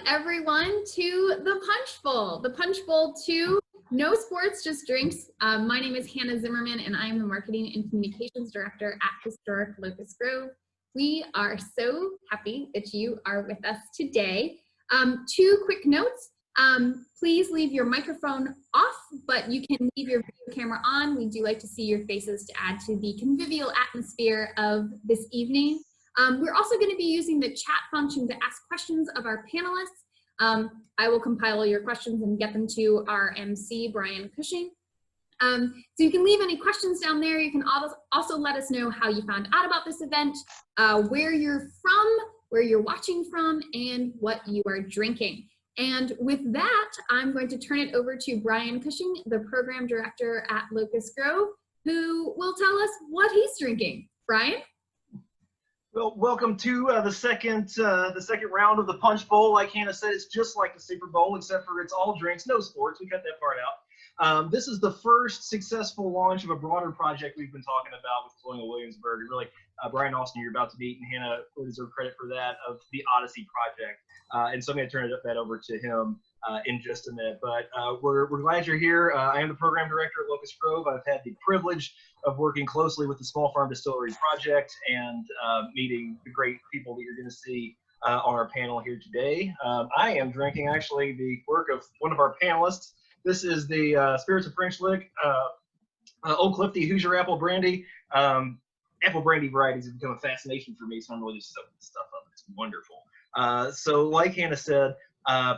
everyone to the Punch Bowl. The Punch Bowl 2, no sports, just drinks. My name is Hannah Zimmerman, and I am the Marketing and Communications Director at Historic Locust Grove. We are so happy that you are with us today. Two quick notes. Please leave your microphone off, but you can leave your video camera on. We do like to see your faces to add to the convivial atmosphere of this evening. We're also going to be using the chat function to ask questions of our panelists. I will compile your questions and get them to our MC, Brian Cushing. So you can leave any questions down there. You can also let us know how you found out about this event, where you're from, where you're watching from, and what you are drinking. And with that, I'm going to turn it over to Brian Cushing, the Program Director at Locust Grove, who will tell us what he's drinking. Brian? Well, welcome to the second round of the Punch Bowl. Like Hannah said, it's just like the Super Bowl, except for it's all drinks, no sports. We cut that part out. This is the first successful launch of a broader project we've been talking about with Colonial Williamsburg. And really, Brian Austin, you're about to meet, and Hannah will deserve credit for that, of the Odyssey Project. And so I'm going to turn that over to him in just a minute. But we're glad you're here. I am the Program Director at Locust Grove. I've had the privilege of working closely with the Small Farm Distillery Project and meeting the great people that you're going to see on our panel here today. I am drinking actually the work of one of our panelists. This is the Spirits of French Lick, Old Clifty Hoosier Apple Brandy. Apple brandy varieties have become a fascination for me, so I'm really just soaking this stuff up. It's wonderful. So like Hannah said,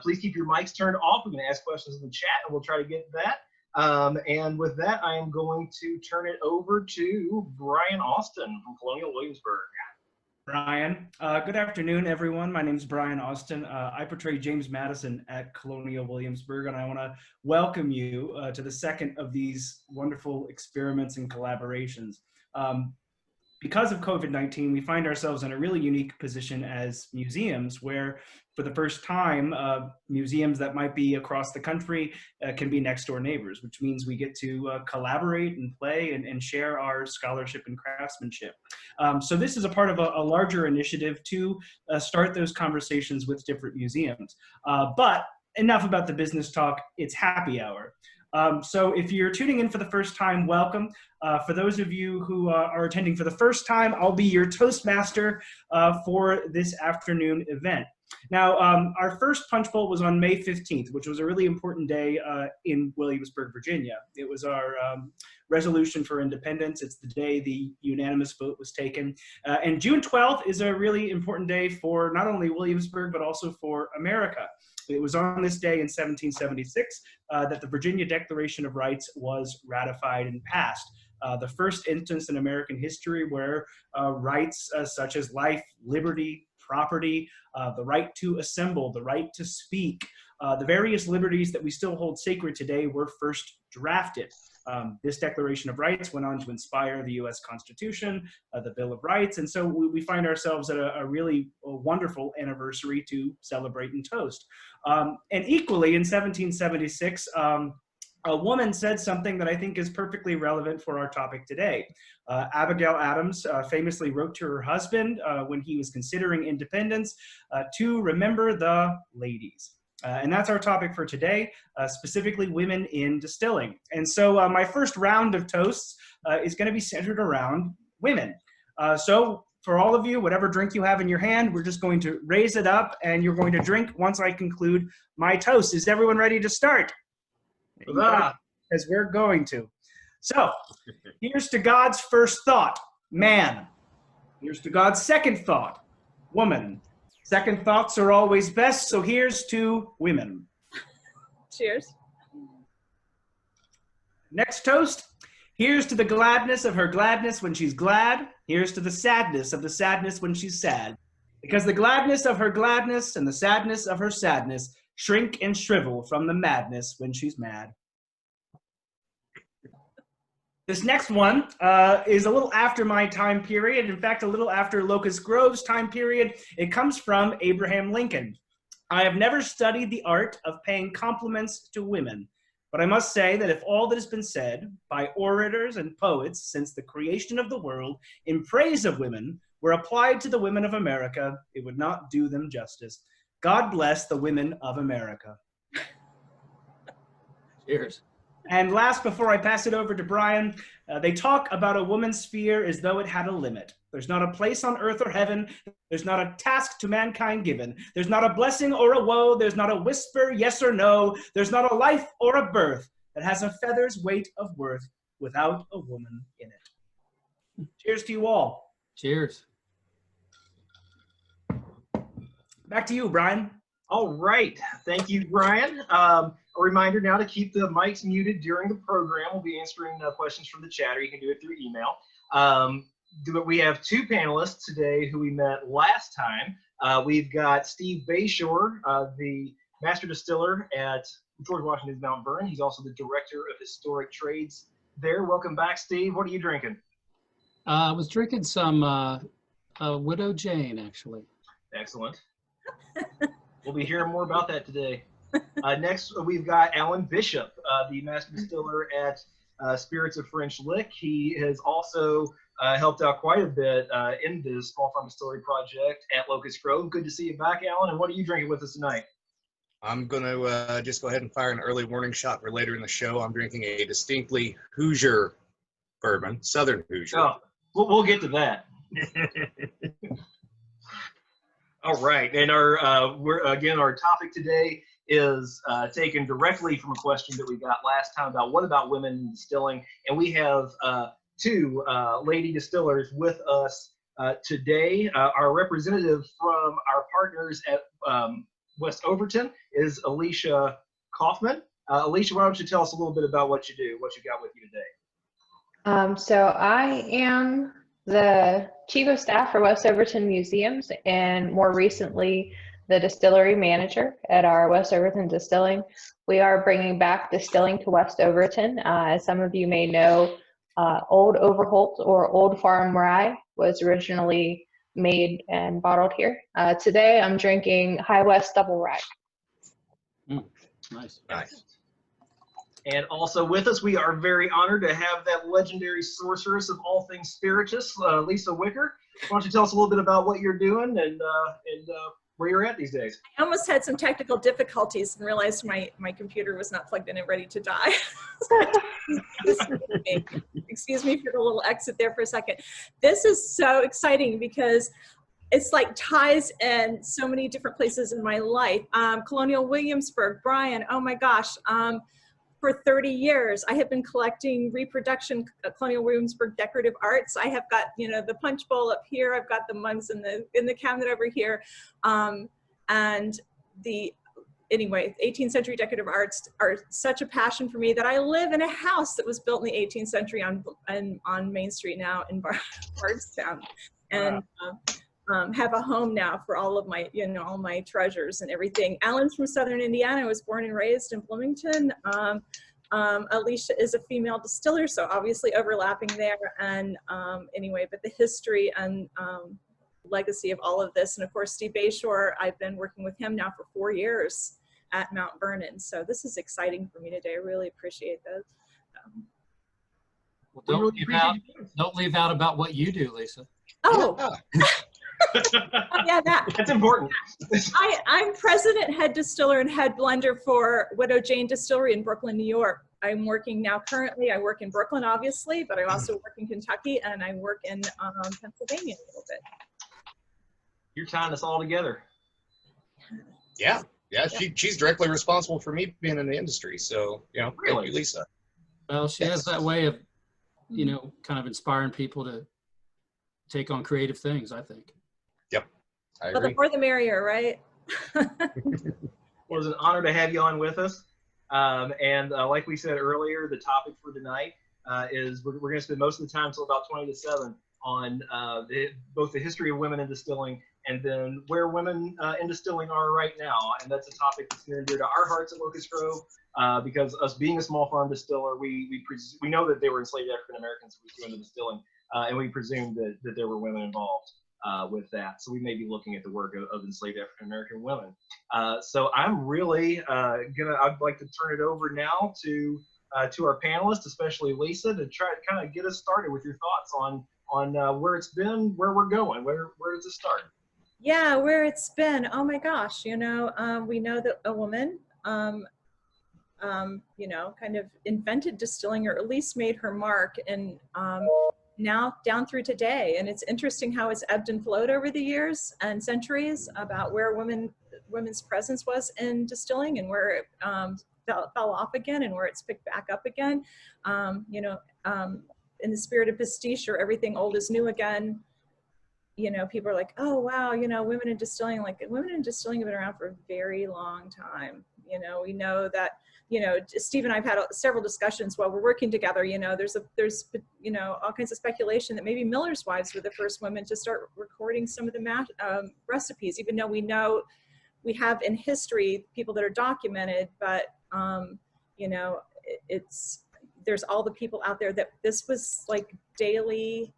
please keep your mics turned off. We're going to ask questions in the chat, and we'll try to get to that. And with that, I am going to turn it over to Brian Austin from Colonial Williamsburg. Brian, good afternoon, everyone. My name is Brian Austin. I portray James Madison at Colonial Williamsburg, and I want to welcome you to the second of these wonderful experiments and collaborations. Because of COVID-19, we find ourselves in a really unique position as museums where, for the first time, museums that might be across the country can be next door neighbors, which means we get to collaborate and play and share our scholarship and craftsmanship. So this is a part of a larger initiative to start those conversations with different museums. But enough about the business talk, it's happy hour. So if you're tuning in for the first time, welcome. For those of you who are attending for the first time, I'll be your Toastmaster for this afternoon event. Now, our first Punch Bowl was on May 15th, which was a really important day in Williamsburg, Virginia. It was our resolution for independence. It's the day the unanimous vote was taken. And June 12th is a really important day for not only Williamsburg, but also for America. It was on this day in 1776 that the Virginia Declaration of Rights was ratified and passed. The first instance in American history where rights such as life, liberty, property, the right to assemble, the right to speak, the various liberties that we still hold sacred today were first drafted. This Declaration of Rights went on to inspire the U.S. Constitution, the Bill of Rights, and so we find ourselves at a really wonderful anniversary to celebrate and toast. And equally, in 1776, a woman said something that I think is perfectly relevant for our topic today. Abigail Adams famously wrote to her husband when he was considering independence to remember the ladies. And that's our topic for today, specifically women in distilling. And so my first round of toasts is going to be centered around women. So for all of you, whatever drink you have in your hand, we're just going to raise it up and you're going to drink once I conclude my toast. Is everyone ready to start? Because we're going to. So here's to God's first thought, man. Here's to God's second thought, woman. Second thoughts are always best, so here's to women. Cheers. Next toast. Here's to the gladness of her gladness when she's glad. Here's to the sadness of the sadness when she's sad. Because the gladness of her gladness and the sadness of her sadness shrink and shrivel from the madness when she's mad. This next one is a little after my time period. In fact, a little after Locust Grove's time period. It comes from Abraham Lincoln. I have never studied the art of paying compliments to women, but I must say that if all that has been said by orators and poets since the creation of the world in praise of women were applied to the women of America, it would not do them justice. God bless the women of America. Cheers. And last, before I pass it over to Brian, they talk about a woman's sphere as though it had a limit. There's not a place on earth or heaven. There's not a task to mankind given. There's not a blessing or a woe. There's not a whisper, yes or no. There's not a life or a birth that has a feather's weight of worth without a woman in it. Cheers to you all. Cheers. Back to you, Brian. All right. Thank you, Brian. A reminder now to keep the mics muted during the program. We'll be answering questions from the chat, or you can do it through email. We have two panelists today who we met last time. We've got Steve Bayshore, the master distiller at George Washington's Mount Vernon. He's also the director of historic trades there. Welcome back, Steve. What are you drinking? I was drinking some Widow Jane, actually. Excellent. We'll be hearing more about that today. Next, we've got Alan Bishop, the master distiller at Spirits of French Lick. He has also helped out quite a bit in the Small Farm Distillery project at Locust Grove. Good to see you back, Alan. And what are you drinking with us tonight? I'm going to just go ahead and fire an early warning shot for later in the show. I'm drinking a distinctly Hoosier bourbon, Southern Hoosier. Oh, we'll get to that. All right, and our our topic today is taken directly from a question that we got last time about what about women in distilling, and we have two lady distillers with us today. Our representative from our partners at West Overton is Alicia Kaufman. Alicia, why don't you tell us a little bit about what you do, what you got with you today? So I am the Chief of Staff for West Overton Museums, and more recently, the distillery manager at our West Overton Distilling. We are bringing back distilling to West Overton. As some of you may know, Old Overholt or Old Farm Rye was originally made and bottled here. Today, I'm drinking High West Double Rye. Nice. Nice. And also with us, we are very honored to have that legendary sorceress of all things spirituous, Lisa Wicker. Why don't you tell us a little bit about what you're doing and where you're at these days? I almost had some technical difficulties and realized my computer was not plugged in and ready to die. Excuse me for the little exit there for a second. This is so exciting because it's like ties in so many different places in my life. Colonial Williamsburg, Brian, oh my gosh. For 30 years, I have been collecting reproduction Colonial Williamsburg decorative arts. I have got, the punch bowl up here. I've got the mugs in the cabinet over here. And anyway, 18th century decorative arts are such a passion for me that I live in a house that was built in the 18th century on Main Street now in Bardstown. And have a home now for all of my, all my treasures and everything. Alan's from Southern Indiana. I was born and raised in Bloomington. Alicia is a female distiller, so obviously overlapping there. And anyway, but the history and legacy of all of this. And of course, Steve Bayshore, I've been working with him now for 4 years at Mount Vernon. So this is exciting for me today. I really appreciate this. Well, don't leave out about what you do, Lisa. Oh. Yeah. Yeah, That's important. I'm president, head distiller, and head blender for Widow Jane Distillery in Brooklyn, New York. I'm working now currently, I work in Brooklyn, obviously, but I also work in Kentucky, and I work in Pennsylvania a little bit. You're tying us all together. Yeah. She's directly responsible for me being in the industry. So, Really? Thank you, Lisa. Well, she has that way of, kind of inspiring people to take on creative things, I think. Yep. I Well, agree. the more the merrier, right? Well, it's an honor to have you on with us. And like we said earlier, the topic for tonight is we're going to spend most of the time until about 20 to 7 on both the history of women in distilling and then where women in distilling are right now. And that's a topic that's near and dear to our hearts at Locust Grove because us being a small farm distiller, we know that they were enslaved African Americans who were doing the distilling, and we presumed that there were women involved with that. So we may be looking at the work of enslaved African American women. So I'm really I'd like to turn it over now to our panelists, especially Lisa, to try to kind of get us started with your thoughts on where it's been, where we're going, where does it start? Yeah, where it's been. Oh my gosh, we know that a woman, kind of invented distilling, or at least made her mark, and now down through today. And it's interesting how it's ebbed and flowed over the years and centuries about where women's presence was in distilling, and where it fell off again, and where it's picked back up again. In the spirit of pastiche, or everything old is new again. People are like, oh wow, women in distilling, have been around for a very long time. We know that, Steve and I've had several discussions while we're working together. There's all kinds of speculation that maybe Miller's wives were the first women to start recording some of the recipes, even though we know we have in history people that are documented, but there's all the people out there that this was like daily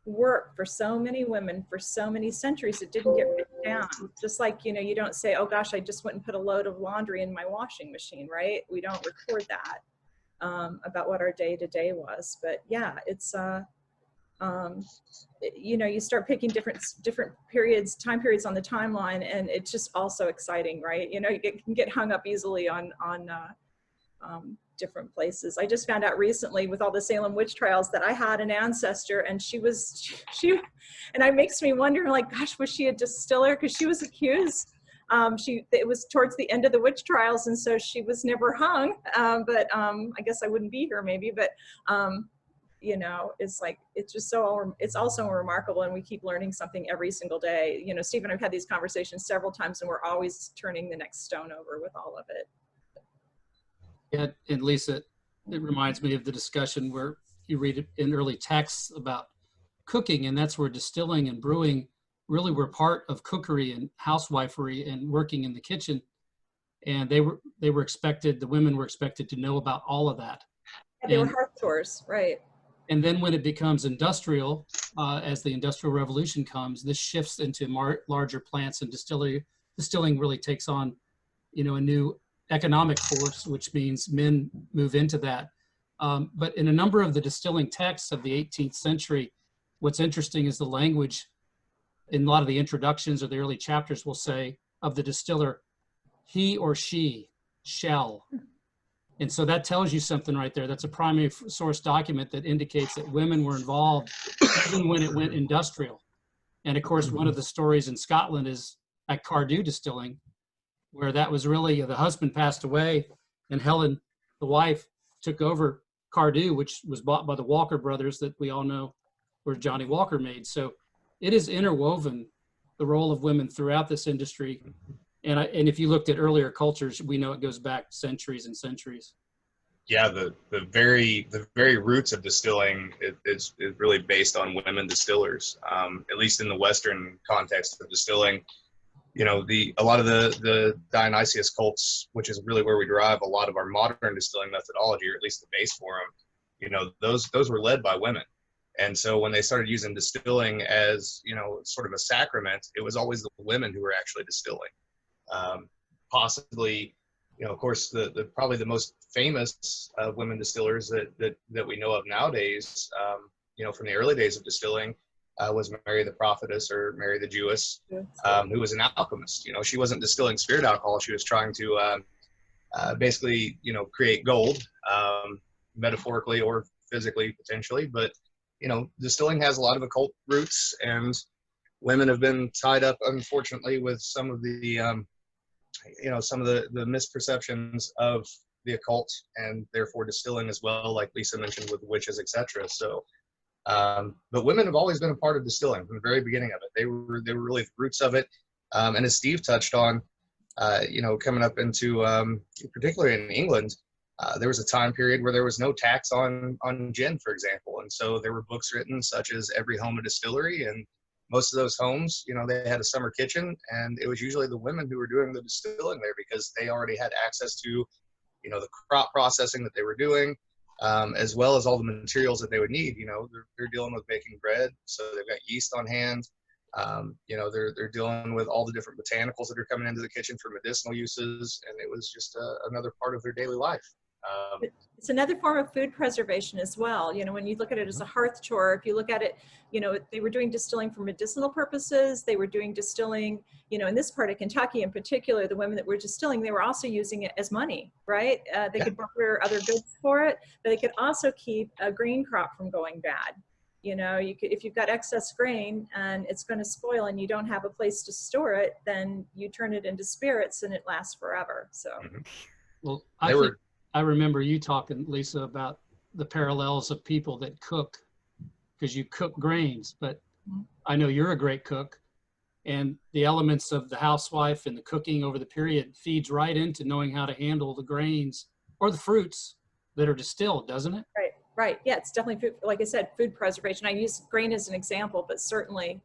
work for so many women for so many centuries. It didn't get written down. Just like, you don't say, oh gosh, I just went and put a load of laundry in my washing machine, right? We don't record that about what our day to day was. But yeah, it's you start picking different time periods on the timeline, and it's just also exciting, right? You can get hung up easily on different places. I just found out recently with all the Salem witch trials that I had an ancestor, and she and it makes me wonder, like, gosh, was she a distiller? Because she was accused. It was towards the end of the witch trials, and so she was never hung. But I guess I wouldn't be here maybe. But it's like, it's just it's also remarkable, and we keep learning something every single day. Steve and I've had these conversations several times, and we're always turning the next stone over with all of it. Yeah, and Lisa, it reminds me of the discussion where you read it in early texts about cooking, and that's where distilling and brewing really were part of cookery and housewifery and working in the kitchen. And the women were expected to know about all of that. Yeah, they were hearth chores, right? And then when it becomes industrial, as the Industrial Revolution comes, this shifts into larger plants, and distilling really takes on, a new economic force, which means men move into that. But in a number of the distilling texts of the 18th century, what's interesting is the language in a lot of the introductions or the early chapters will say of the distiller, he or she shall. And so that tells you something right there. That's a primary source document that indicates that women were involved even when it went industrial. And of course, one of the stories in Scotland is at Cardew Distilling, where that was really, the husband passed away, and Helen, the wife, took over Cardew, which was bought by the Walker brothers that we all know where Johnny Walker made. So it is interwoven, the role of women throughout this industry. And if you looked at earlier cultures, we know it goes back centuries and centuries. Yeah, the very roots of distilling is really based on women distillers, at least in the Western context of distilling. A lot of the Dionysius cults, which is really where we derive a lot of our modern distilling methodology, or at least the base for them, those were led by women. And so when they started using distilling as, sort of a sacrament, it was always the women who were actually distilling. Possibly, of course, the probably the most famous women distillers that we know of nowadays, from the early days of distilling, was Mary the Prophetess, or Mary the Jewess, who was an alchemist. She wasn't distilling spirit alcohol. She was trying to basically, create gold, metaphorically or physically, potentially. But, distilling has a lot of occult roots, and women have been tied up, unfortunately, with some of the, the misperceptions of the occult, and therefore distilling as well, like Lisa mentioned with witches, etc. So, but women have always been a part of distilling from the very beginning of it. They were really the roots of it. And as Steve touched on, coming up into, particularly in England, there was a time period where there was no tax on gin, for example. And so there were books written such as Every Home a Distillery, and most of those homes, they had a summer kitchen, and it was usually the women who were doing the distilling there, because they already had access to, the crop processing that they were doing, as well as all the materials that they would need. They're dealing with baking bread, so they've got yeast on hand. They're dealing with all the different botanicals that are coming into the kitchen for medicinal uses, and it was just another part of their daily life. It's another form of food preservation as well. You know, when you look at it as a hearth chore, if you look at it, you know, they were doing distilling for medicinal purposes. They were doing distilling, you know, in this part of Kentucky in particular, the women that were distilling, they were also using it as money, right? They could barter other goods for it, but they could also keep a grain crop from going bad. You know, you could, if you've got excess grain and it's going to spoil and you don't have a place to store it, then you turn it into spirits and it lasts forever. So, Well, I remember you talking, Lisa, about the parallels of people that cook, because you cook grains, but I know you're a great cook, and the elements of the housewife and the cooking over the period feeds right into knowing how to handle the grains or the fruits that are distilled, doesn't it? right. Right. Yeah, it's definitely food, like I said, food preservation. I use grain as an example, but certainly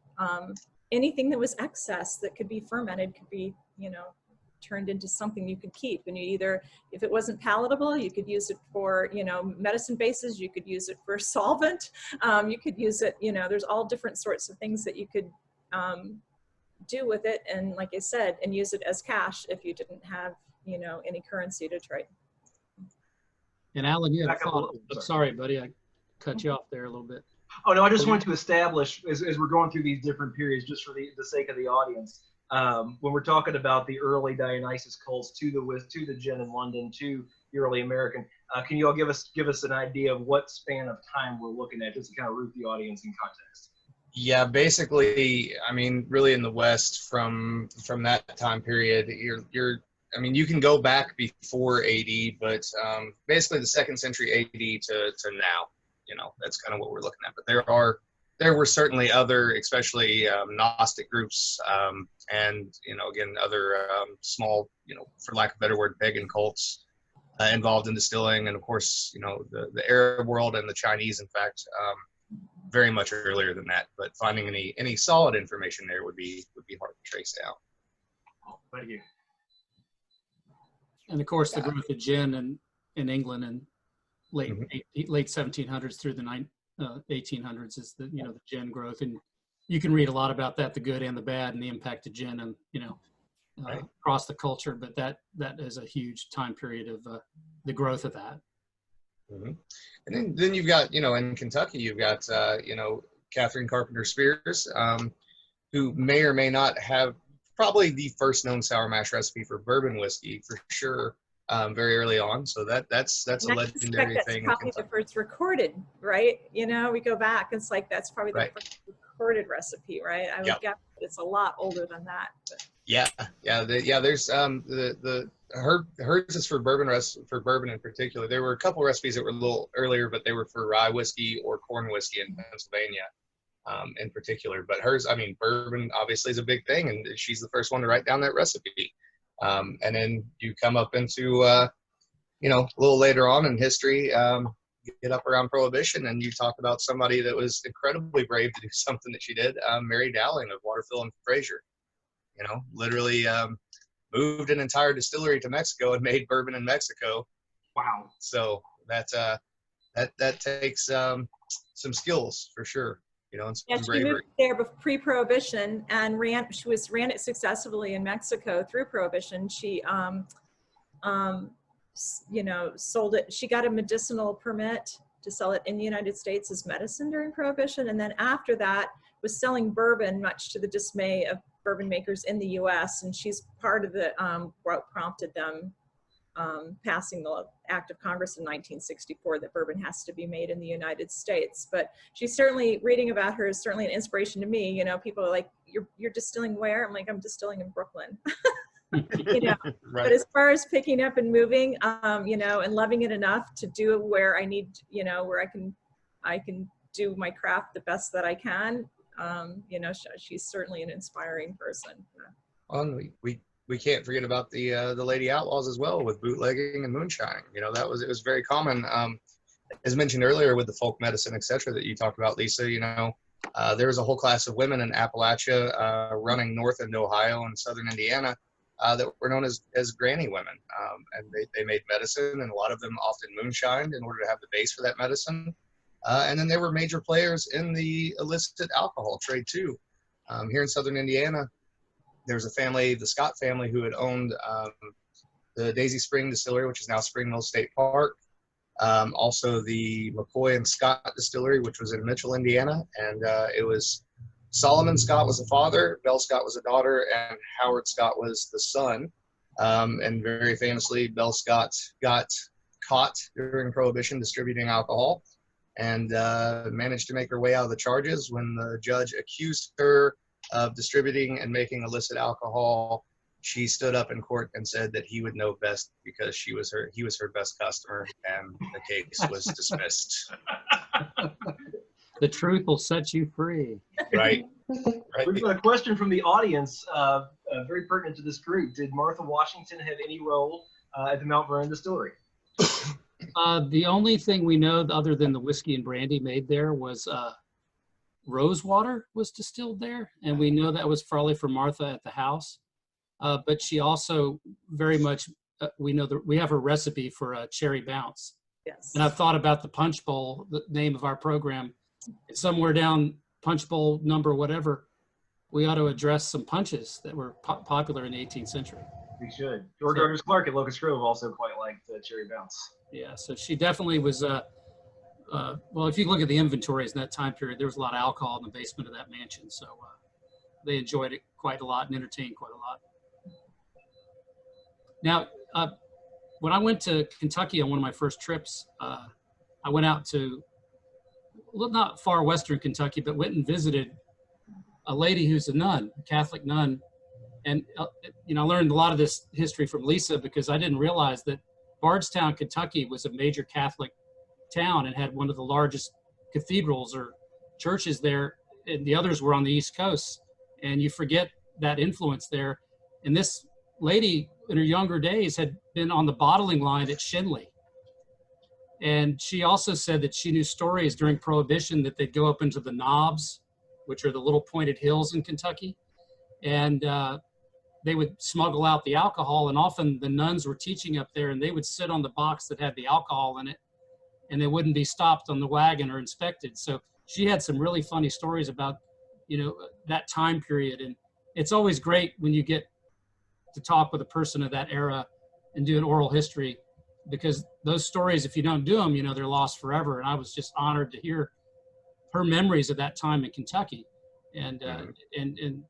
anything that was excess that could be fermented could be, you know, turned into something you could keep. And you either, if it wasn't palatable, you could use it for, you know, medicine bases, you could use it for solvent, you could use it, you know, there's all different sorts of things that you could do with it. And like I said, and use it as cash if you didn't have, you know, any currency to trade. And Alan, you had a Back up a thought. little, I'm sorry. sorry, buddy, I cut you off there a little bit. Oh no, I just wanted to establish as we're going through these different periods, just for the sake of the audience, when we're talking about the early Dionysus cults to the gin in London, to the early American, can you all give us an idea of what span of time we're looking at, just to kind of root the audience in context? Yeah, basically, I mean, really in the West from that time period, I mean, you can go back before AD, but basically the 2nd century AD to now, you know, that's kind of what we're looking at. But there were certainly other, especially Gnostic groups, and, you know, again, other small, you know, for lack of a better word, pagan cults involved in distilling. And of course, you know, the Arab world and the Chinese, in fact, very much earlier than that. But finding any solid information there would be hard to trace down. Oh, thank you. And of course, the growth of gin in England in late 1700s through the 1800s is the, you know, the gin growth. And you can read a lot about that, the good and the bad, and the impact of gin and, you know, across the culture. But that is a huge time period of the growth of that. And then you've got, you know, in Kentucky, you've got, you know, Catherine Carpenter Spears, who may or may not have probably the first known sour mash recipe for bourbon whiskey for sure, very early on. So that's a legendary thing. That's probably the first recorded, right? You know, we go back, it's like that's probably the first recorded recipe, right? I would guess it's a lot older than that. But. Yeah. There's hers is for bourbon in particular. There were a couple recipes that were a little earlier, but they were for rye whiskey or corn whiskey in Pennsylvania. In particular, but hers, I mean, bourbon obviously is a big thing, and she's the first one to write down that recipe. And then you come up into, you know, a little later on in history, get up around Prohibition, and you talk about somebody that was incredibly brave to do something that she did, Mary Dowling of Waterfill and Fraser. You know, literally moved an entire distillery to Mexico and made bourbon in Mexico. Wow. So that takes some skills for sure. You know, yeah, she moved there pre-Prohibition and ran it successfully in Mexico through Prohibition. She, you know, sold it. She got a medicinal permit to sell it in the United States as medicine during Prohibition, and then after that was selling bourbon, much to the dismay of bourbon makers in the U.S. And she's part of the what prompted them passing the Act of Congress in 1964 that bourbon has to be made in the United States. But she's certainly, reading about her is certainly an inspiration to me. You know, people are like, you're distilling where? I'm like, I'm distilling in Brooklyn. You know, but as far as picking up and moving, you know, and loving it enough to do it where I need, you know, where I can do my craft the best that I can. You know, she's certainly an inspiring person. Well, we can't forget about the Lady Outlaws as well, with bootlegging and moonshining. You know, it was very common, as mentioned earlier, with the folk medicine, etc., that you talked about, Lisa. You know, there was a whole class of women in Appalachia running north into Ohio and southern Indiana that were known as granny women, and they made medicine, and a lot of them often moonshined in order to have the base for that medicine. And then there were major players in the illicit alcohol trade too. Here in southern Indiana, there's a family, the Scott family, who had owned the Daisy Spring Distillery, which is now Spring Mill State Park. Also the McCoy and Scott Distillery, which was in Mitchell, Indiana. And it was Solomon Scott was the father, Belle Scott was the daughter, and Howard Scott was the son. And very famously, Belle Scott got caught during Prohibition distributing alcohol and managed to make her way out of the charges when the judge accused her of distributing and making illicit alcohol. She stood up in court and said that he would know best because he was her best customer, and the case was dismissed. The truth will set you free. Right. We've got a question from the audience, very pertinent to this group. Did Martha Washington have any role at the Mount Vernon Distillery? The only thing we know other than the whiskey and brandy made there was rosewater was distilled there. And we know that was probably for Martha at the house. But she also very much, we know that we have her recipe for a cherry bounce. Yes. And I've thought about the punch bowl, the name of our program. Somewhere down punch bowl number whatever, we ought to address some punches that were popular in the 18th century. We should. George Rogers Clark at Locust Grove also quite liked Cherry Bounce. Yeah, so she definitely was, well, if you look at the inventories in that time period, there was a lot of alcohol in the basement of that mansion. So they enjoyed it quite a lot and entertained quite a lot. Now, when I went to Kentucky on one of my first trips, I went out to, well, not far western Kentucky, but went and visited a lady who's a nun, a Catholic nun. And, you know, I learned a lot of this history from Lisa because I didn't realize that Bardstown, Kentucky was a major Catholic town and had one of the largest cathedrals or churches there, and the others were on the East Coast. And you forget that influence there. And this lady in her younger days had been on the bottling line at Shinley. And she also said that she knew stories during Prohibition that they'd go up into the knobs, which are the little pointed hills in Kentucky. And they would smuggle out the alcohol, and often the nuns were teaching up there, and they would sit on the box that had the alcohol in it, and they wouldn't be stopped on the wagon or inspected. So she had some really funny stories about, you know, that time period. And it's always great when you get to talk with a person of that era and do an oral history, because those stories, if you don't do them, you know, they're lost forever. And I was just honored to hear her memories of that time in Kentucky. And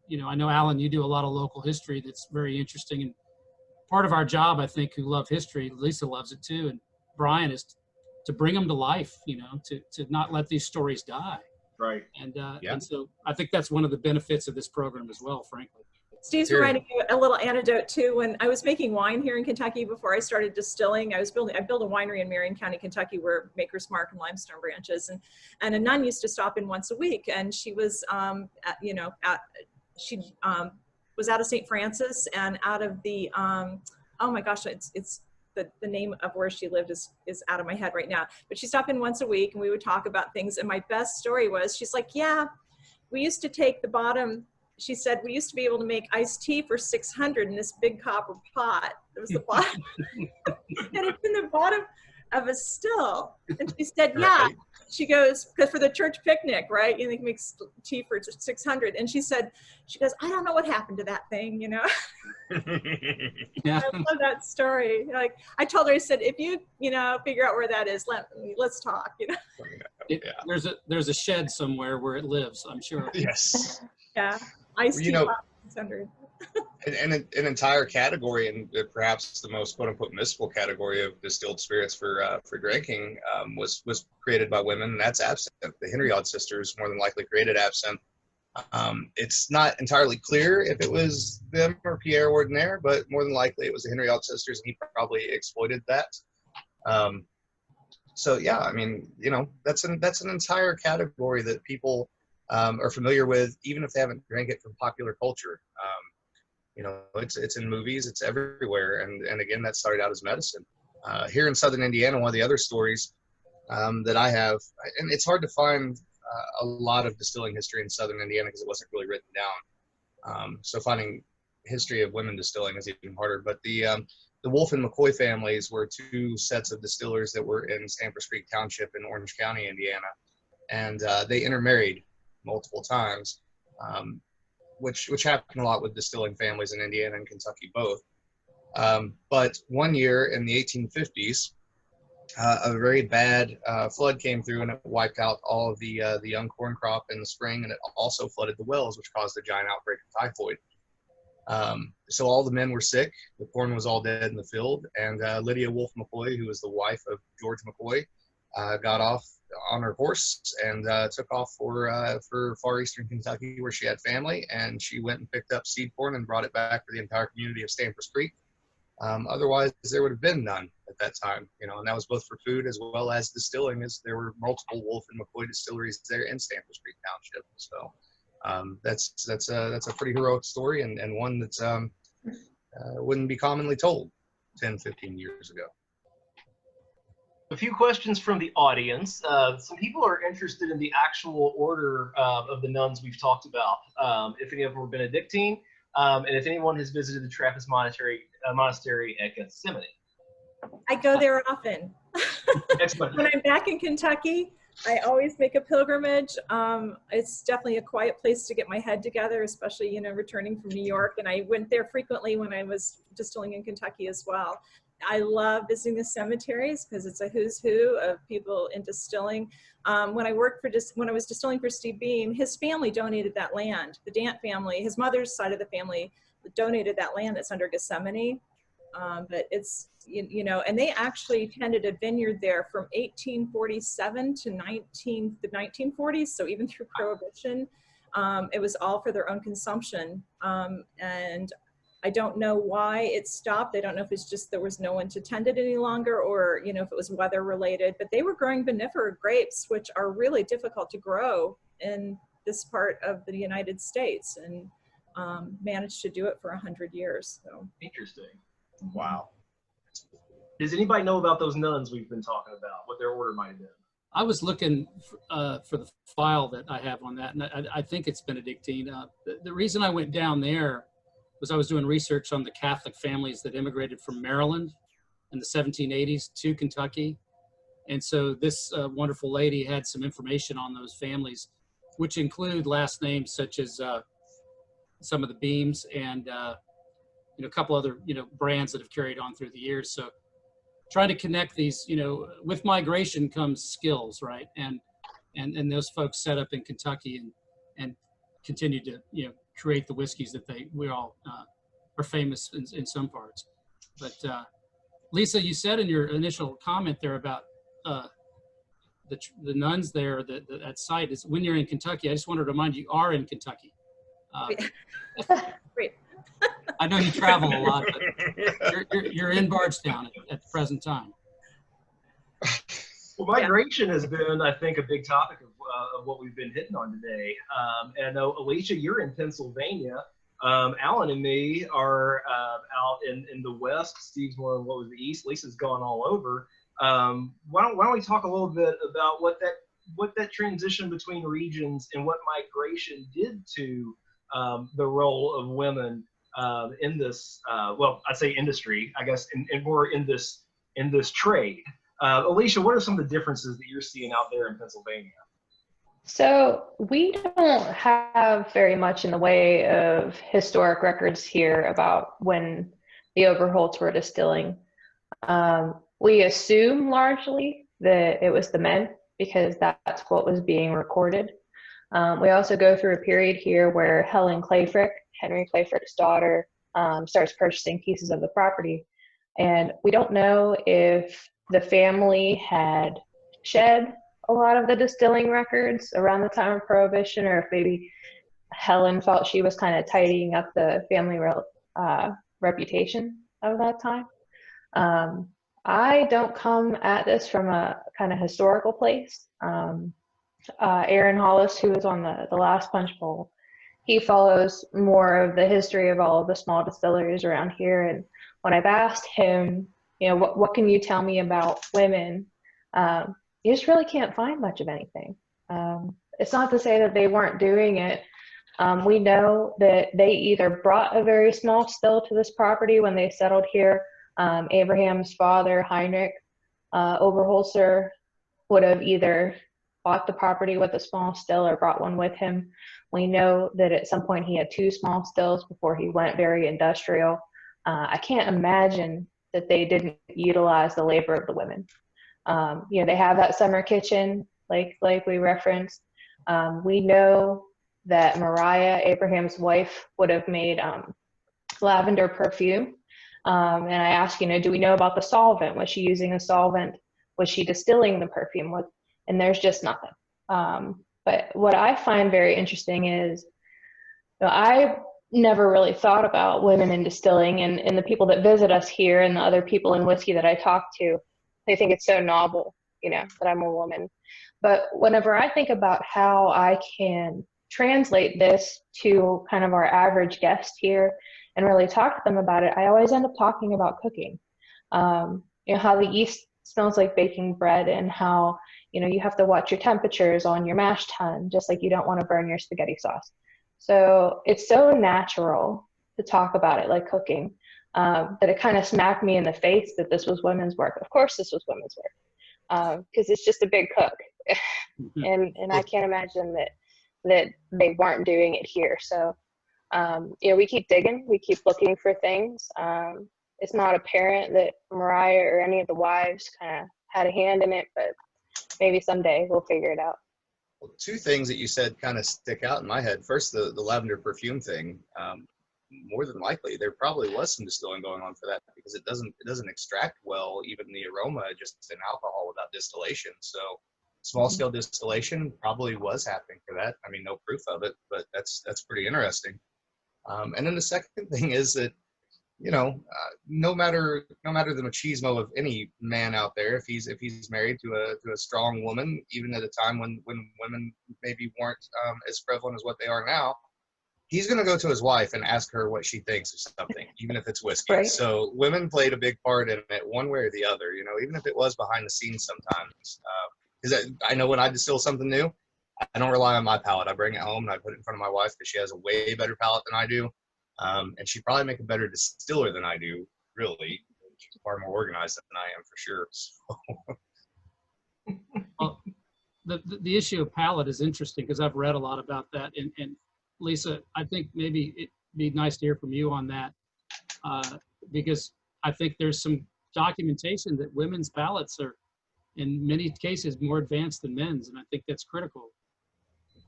you know, I know, Alan, you do a lot of local history that's very interesting. And part of our job, I think, who love history, Lisa loves it too, and Brian, is to bring them to life, you know, to not let these stories die. Right. And so I think that's one of the benefits of this program as well, frankly. Steve's providing a little anecdote too. When I was making wine here in Kentucky before I started distilling, I built a winery in Marion County, Kentucky, where Maker's Mark and Limestone branches, and a nun used to stop in once a week, and she was she was out of St. Francis and out of the oh my gosh, it's the name of where she lived is out of my head right now, but she stopped in once a week and we would talk about things. And my best story was, she's like, yeah, we used to take the bottom. She said, we used to be able to make iced tea for 600 in this big copper pot. It was the bottom, and it's in the bottom of a still. And she said, yeah. Right. She goes, because for the church picnic, right? You know, they make tea for 600. And she goes, I don't know what happened to that thing, you know? Yeah. I love that story. Like, I told her, I said, if you figure out where that is, let's talk, you know? There's a shed somewhere where it lives, I'm sure. Yes. Yeah. Iced tea pot 600. And an entire category, and perhaps the most quote unquote mystical category of distilled spirits for drinking was created by women, and that's absinthe. The Henriot sisters more than likely created absinthe. It's not entirely clear if it was them or Pierre Ordinaire, but more than likely it was the Henriot sisters, and he probably exploited that. So yeah, I mean, you know, that's an entire category that people are familiar with, even if they haven't drank it from popular culture. You know, it's in movies, it's everywhere, and again, that started out as medicine. Here in Southern Indiana, one of the other stories that I have, and it's hard to find a lot of distilling history in Southern Indiana because it wasn't really written down. So finding history of women distilling is even harder. But the Wolf and McCoy families were two sets of distillers that were in Sampras Creek Township in Orange County, Indiana, and they intermarried multiple times. Which happened a lot with distilling families in Indiana and Kentucky both. But one year in the 1850s, a very bad flood came through, and it wiped out all of the young corn crop in the spring, and it also flooded the wells, which caused a giant outbreak of typhoid. So all the men were sick, the corn was all dead in the field, and Lydia Wolfe McCoy, who was the wife of George McCoy, got off on her horse and took off for far eastern Kentucky, where she had family, and she went and picked up seed corn and brought it back for the entire community of Stampers Creek. Otherwise, there would have been none at that time, you know, and that was both for food as well as distilling, as there were multiple Wolfe and McCoy distilleries there in Stampers Creek Township. So that's a pretty heroic story, and one that's wouldn't be commonly told 10, 15 years ago. A few questions from the audience. Some people are interested in the actual order of the nuns we've talked about. If any of them were Benedictine, and if anyone has visited the Trappist monastery at Gethsemane. I go there often. Excellent. When I'm back in Kentucky, I always make a pilgrimage. It's definitely a quiet place to get my head together, especially, you know, returning from New York. And I went there frequently when I was distilling in Kentucky as well. I love visiting the cemeteries because it's a who's who of people in distilling. When I was distilling for Steve Beam, his family donated that land. The Dant family, his mother's side of the family, donated that land that's under Gethsemane. But it's, you know, and they actually tended a vineyard there from 1847 to the 1940s. So even through Prohibition, it was all for their own consumption. And I don't know why it stopped. I don't know if it's just there was no one to tend it any longer, or, you know, if it was weather related, but they were growing vinifera grapes, which are really difficult to grow in this part of the United States, and managed to do it for 100 years. So Interesting. Wow. Does anybody know about those nuns we've been talking about, what their order might have been? I was looking for the file that I have on that, and I think it's Benedictine. The reason I went down there was I was doing research on the Catholic families that immigrated from Maryland in the 1780s to Kentucky. And so this wonderful lady had some information on those families, which include last names such as some of the Beams and you know, a couple other, you know, brands that have carried on through the years. So trying to connect these, you know, with migration comes skills, right? And those folks set up in Kentucky and continue to, you know, create the whiskeys that we all are famous in some parts. But Lisa, you said in your initial comment there about the nuns there, that site is when you're in Kentucky. I just wanted to remind you are in Kentucky. great. I know you travel a lot, but you're in Bardstown at the present time. Well, migration has been, I think, a big topic of what we've been hitting on today. And I know, Alicia, you're in Pennsylvania. Alan and me are out in the West. Steve's more in what was the East. Lisa's gone all over. Why don't we talk a little bit about what that transition between regions and what migration did to the role of women in this, well, I'd say industry, I guess, and more in this trade. Alicia, what are some of the differences that you're seeing out there in Pennsylvania? So we don't have very much in the way of historic records here about when the Overholts were distilling. We assume largely that it was the men because that's what was being recorded. We also go through a period here where Helen Clayfrick, Henry Clayfrick's daughter, starts purchasing pieces of the property. And we don't know if the family had shed a lot of the distilling records around the time of Prohibition, or if maybe Helen felt she was kind of tidying up the family reputation of that time. I don't come at this from a kind of historical place. Aaron Hollis, who was on the last Punch Bowl, he follows more of the history of all of the small distilleries around here. And when I've asked him, you know, what can you tell me about women? You just really can't find much of anything. It's not to say that they weren't doing it. We know that they either brought a very small still to this property when they settled here. Abraham's father, Heinrich Oberholzer, would have either bought the property with a small still or brought one with him. We know that at some point he had 2 small stills before he went very industrial. I can't imagine that they didn't utilize the labor of the women. You know, they have that summer kitchen, like we referenced. We know that Mariah, Abraham's wife, would have made lavender perfume. And I asked, you know, do we know about the solvent? Was she using a solvent? Was she distilling the perfume? And there's just nothing. But what I find very interesting is, you know, I never really thought about women in distilling, and the people that visit us here and the other people in whiskey that I talk to, they think it's so novel, you know, that I'm a woman. But whenever I think about how I can translate this to kind of our average guest here and really talk to them about it, I always end up talking about cooking. You know, how the yeast smells like baking bread, and how, you know, you have to watch your temperatures on your mash tun, just like you don't want to burn your spaghetti sauce. So it's so natural to talk about it like cooking, that it kind of smacked me in the face that this was women's work. Of course this was women's work, because it's just a big cook. and I can't imagine that they weren't doing it here. So, you know, we keep digging, we keep looking for things. It's not apparent that Mariah or any of the wives kind of had a hand in it, but maybe someday we'll figure it out. Well, two things that you said kind of stick out in my head. First, the lavender perfume thing. More than likely, there probably was some distilling going on for that, because it doesn't extract well, even the aroma, just in alcohol without distillation. So small scale distillation probably was happening for that. I mean, no proof of it, but that's pretty interesting. And then the second thing is that, you know, no matter the machismo of any man out there, if he's married to a strong woman, even at a time when women maybe weren't as prevalent as what they are now, he's going to go to his wife and ask her what she thinks of something, even if it's whiskey. Right. So women played a big part in it, one way or the other. You know, even if it was behind the scenes sometimes. Because I know when I distill something new, I don't rely on my palate. I bring it home and I put it in front of my wife, because she has a way better palate than I do. And she'd probably make a better distiller than I do, really. She's far more organized than I am, for sure. So. Well, the issue of palate is interesting, because I've read a lot about that. And Lisa, I think maybe it'd be nice to hear from you on that, because I think there's some documentation that women's palates are, in many cases, more advanced than men's, and I think that's critical.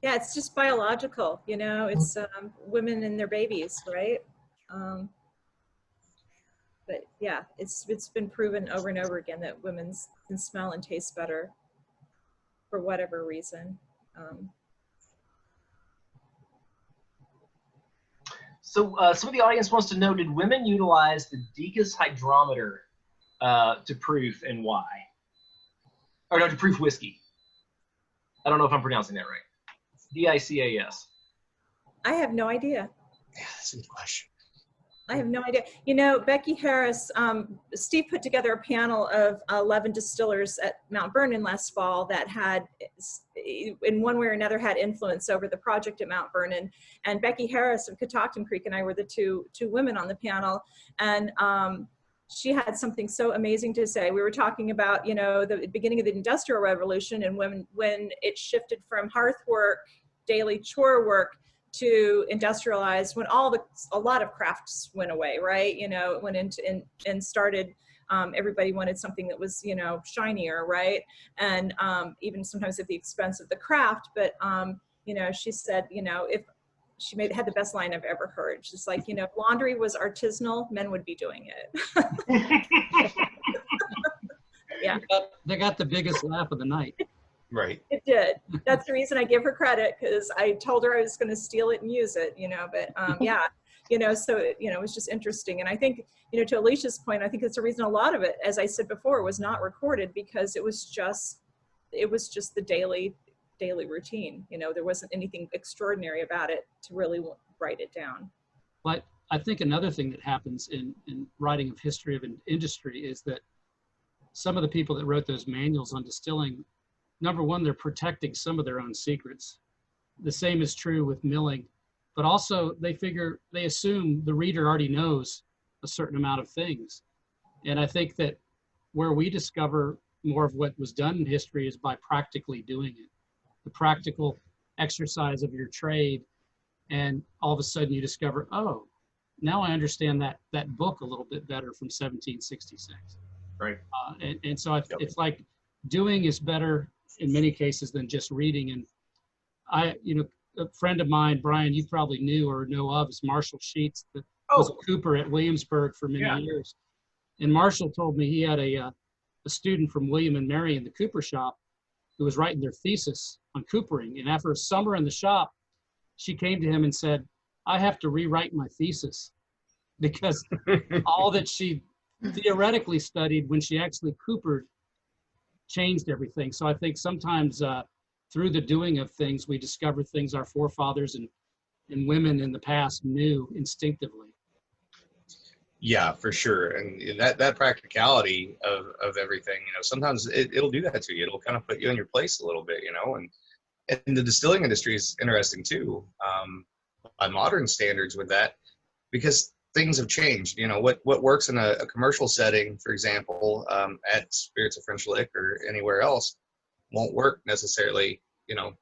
Yeah, it's just biological, you know, it's women and their babies, right? But yeah, it's been proven over and over again that women can smell and taste better for whatever reason. So some of the audience wants to know, did women utilize the Decus hydrometer to proof, and why? Or no, to proof whiskey. I don't know if I'm pronouncing that right. DICAS. I have no idea. Yeah, that's a good question. I have no idea. You know, Becky Harris, Steve put together a panel of 11 distillers at Mount Vernon last fall that had, in one way or another, had influence over the project at Mount Vernon. And Becky Harris of Catoctin Creek and I were the two women on the panel. And she had something so amazing to say. We were talking about, you know, the beginning of the Industrial Revolution, and when it shifted from hearth work, daily chore work, to industrialized, when a lot of crafts went away, right? You know, it went into and started, everybody wanted something that was, you know, shinier, right? And even sometimes at the expense of the craft. But, you know, she said, you know, if she had the best line I've ever heard. She's like, you know, if laundry was artisanal, men would be doing it. Yeah. They got the biggest laugh of the night. Right. It did. That's the reason I give her credit, because I told her I was going to steal it and use it, you know, but yeah, you know, so, you know, it was just interesting. And I think, you know, to Alicia's point, I think it's the reason a lot of it, as I said before, was not recorded, because it was just the daily routine. You know, there wasn't anything extraordinary about it to really write it down. But I think another thing that happens in writing of history of an industry is that some of the people that wrote those manuals on distilling, number one, they're protecting some of their own secrets. The same is true with milling, but also they assume the reader already knows a certain amount of things. And I think that where we discover more of what was done in history is by practically doing it, the practical exercise of your trade. And all of a sudden you discover, oh, now I understand that book a little bit better from 1766. Right. And so it's like doing is better in many cases than just reading. And a friend of mine, Brian, you probably knew or know of, is Marshall Sheets, that was a cooper at Williamsburg for many years. And Marshall told me he had a student from William and Mary in the cooper shop who was writing their thesis on coopering. And after a summer in the shop, she came to him and said, I have to rewrite my thesis because all that she theoretically studied when she actually coopered changed everything. So I think sometimes through the doing of things, we discover things our forefathers and women in the past knew instinctively. Yeah, for sure. And that practicality of everything, sometimes it'll do that to you. It'll kind of put you in your place a little bit, and the distilling industry is interesting too, by modern standards with that, because things have changed. What works in a commercial setting, for example, at Spirits of French Lick or anywhere else, won't work necessarily,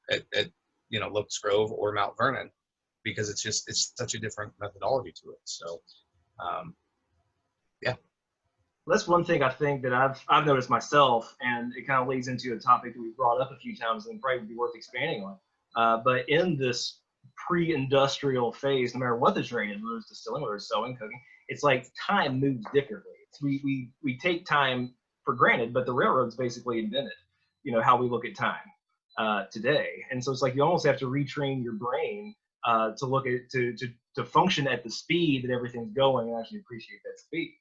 at Locust Grove or Mount Vernon, because it's such a different methodology to it. So, yeah. That's one thing I think that I've noticed myself, and it kind of leads into a topic that we've brought up a few times and probably would be worth expanding on. But in this pre-industrial phase, no matter what the trade is, whether it's distilling, whether it's sewing, cooking, it's like time moves differently. We take time for granted, but the railroads basically invented, how we look at time today. And so it's like you almost have to retrain your brain to look at to function at the speed that everything's going and actually appreciate that speed.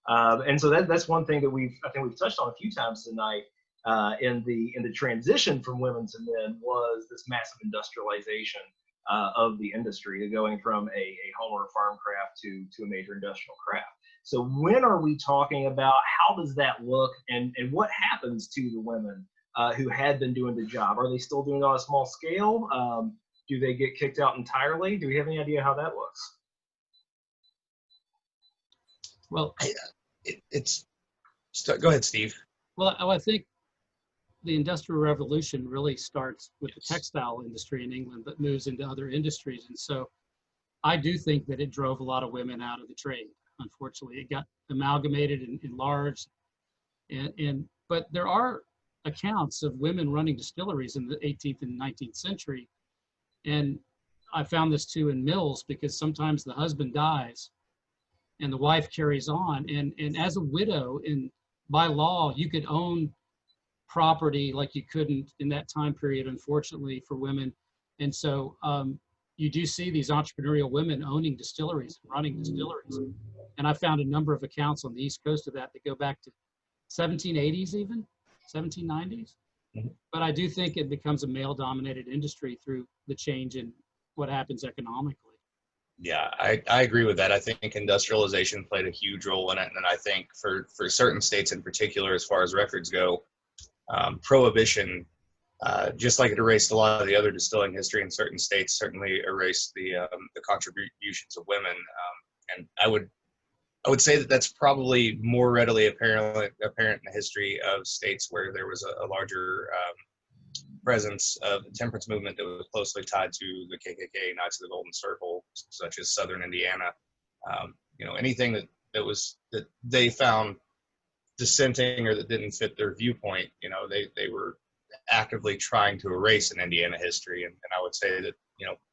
And so that's one thing that I think we've touched on a few times tonight in the transition from women to men, was this massive industrialization of the industry, going from a home or farm craft to a major industrial craft. So when are we talking about, how does that look, and what happens to the women who had been doing the job? Are they still doing it on a small scale? Do they get kicked out entirely? Do we have any idea how that looks? Well, Go ahead, Steve. Well, I think the Industrial Revolution really starts with the textile industry in England, but moves into other industries. And so I do think that it drove a lot of women out of the trade. Unfortunately, it got amalgamated and enlarged. But there are accounts of women running distilleries in the 18th and 19th century. And I found this too in mills, because sometimes the husband dies and the wife carries on. And as a widow, by law, you could own property like you couldn't in that time period, unfortunately, for women. And so you do see these entrepreneurial women owning distilleries and running distilleries. And I found a number of accounts on the East Coast of that go back to 1780s, even 1790s. Mm-hmm. But I do think it becomes a male-dominated industry through the change in what happens economically. Yeah, I agree with that. I think industrialization played a huge role in it. And I think for certain states in particular, as far as records go, prohibition, just like it erased a lot of the other distilling history in certain states, certainly erased the contributions of women. And I would say that that's probably more readily apparent in the history of states where there was a larger presence of the temperance movement that was closely tied to the KKK, Knights of the Golden Circle, such as Southern Indiana. Anything that they found dissenting or that didn't fit their viewpoint, they were actively trying to erase in Indiana history. And I would say that,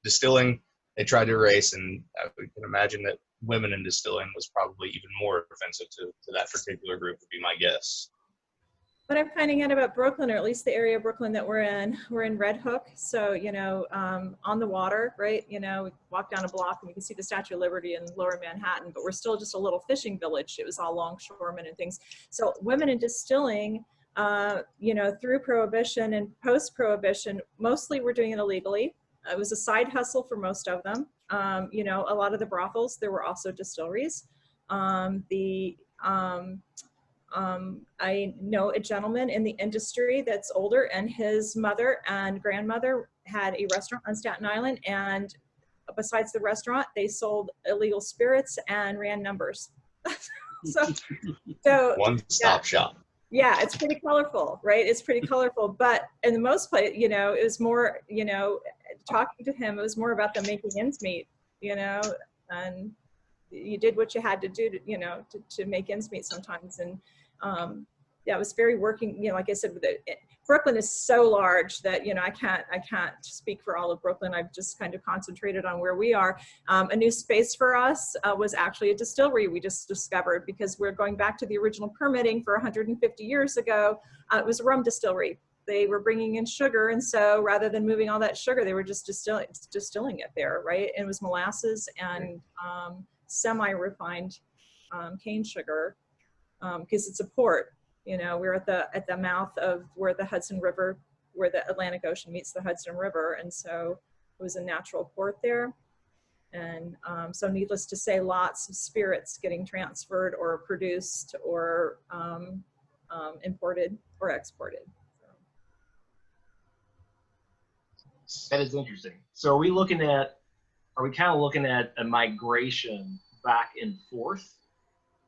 distilling, they tried to erase, and I can imagine that women in distilling was probably even more offensive to that particular group, would be my guess. What I'm finding out about Brooklyn, or at least the area of Brooklyn that we're in Red Hook. So, on the water, right? We walk down a block and we can see the Statue of Liberty in Lower Manhattan, but we're still just a little fishing village. It was all longshoremen and things. So women in distilling, through Prohibition and post-Prohibition, mostly were doing it illegally. It was a side hustle for most of them. A lot of the brothels, there were also distilleries. I know a gentleman in the industry that's older, and his mother and grandmother had a restaurant on Staten Island, and besides the restaurant, they sold illegal spirits and ran numbers. so one-stop shop. Yeah, it's pretty colorful, right? It's pretty colorful, but in the most place, it was more, talking to him, it was more about them making ends meet, and you did what you had to do to, you know, to make ends meet sometimes. And yeah, it was very working, you know, like I said, Brooklyn is so large that, you know, I can't speak for all of Brooklyn. I've just kind of concentrated on where we are. A new space for us was actually a distillery we just discovered, because we're going back to the original permitting for 150 years ago. It was a rum distillery. They were bringing in sugar, and so rather than moving all that sugar, they were just distilling it there, right? And it was molasses and semi-refined cane sugar, because it's a port. You know, we're at the mouth of where the Hudson River, where the Atlantic Ocean meets the Hudson River, and so it was a natural port there. And so needless to say, lots of spirits getting transferred or produced or imported or exported. That is interesting. So are we kind of looking at a migration back and forth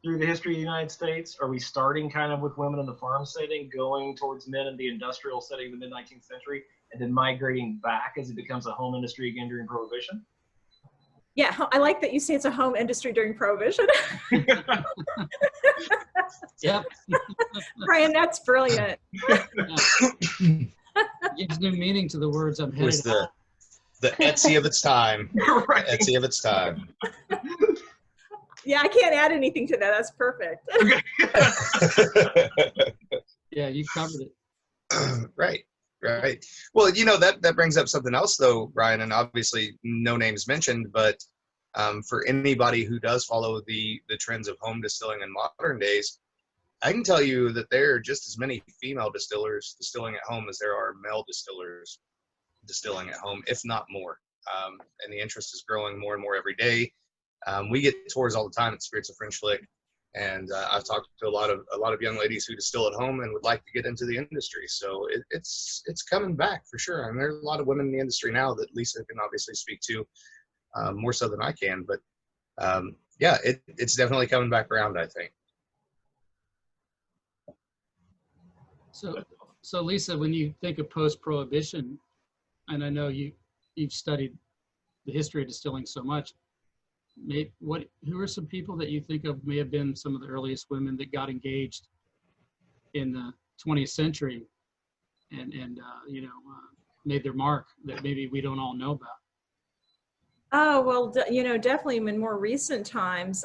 through the history of the United States? Are we starting kind of with women in the farm setting, going towards men in the industrial setting in the mid-19th century, and then migrating back as it becomes a home industry again during Prohibition? Yeah, I like that you say it's a home industry during Prohibition. Yep. Brian, that's brilliant. Gives new meaning to the words I'm It was headed. the Etsy of its time. Right. Etsy of its time. Yeah, I can't add anything to that. That's perfect. Yeah, you covered it. Right. Well, you know, that brings up something else, though, Brian, and obviously no names mentioned, but for anybody who does follow the trends of home distilling in modern days, I can tell you that there are just as many female distillers distilling at home as there are male distillers distilling at home, if not more. And the interest is growing more and more every day. We get tours all the time at Spirits of French Lick, and I've talked to a lot of young ladies who distill at home and would like to get into the industry. So it's coming back for sure. And there's a lot of women in the industry now that Lisa can obviously speak to more so than I can. But yeah, it's definitely coming back around, I think. So Lisa, when you think of post-prohibition, and I know you've studied the history of distilling so much, who are some people that you think of may have been some of the earliest women that got engaged in the 20th century and you know, made their mark that maybe we don't all know about? Oh, well, you know, definitely in more recent times,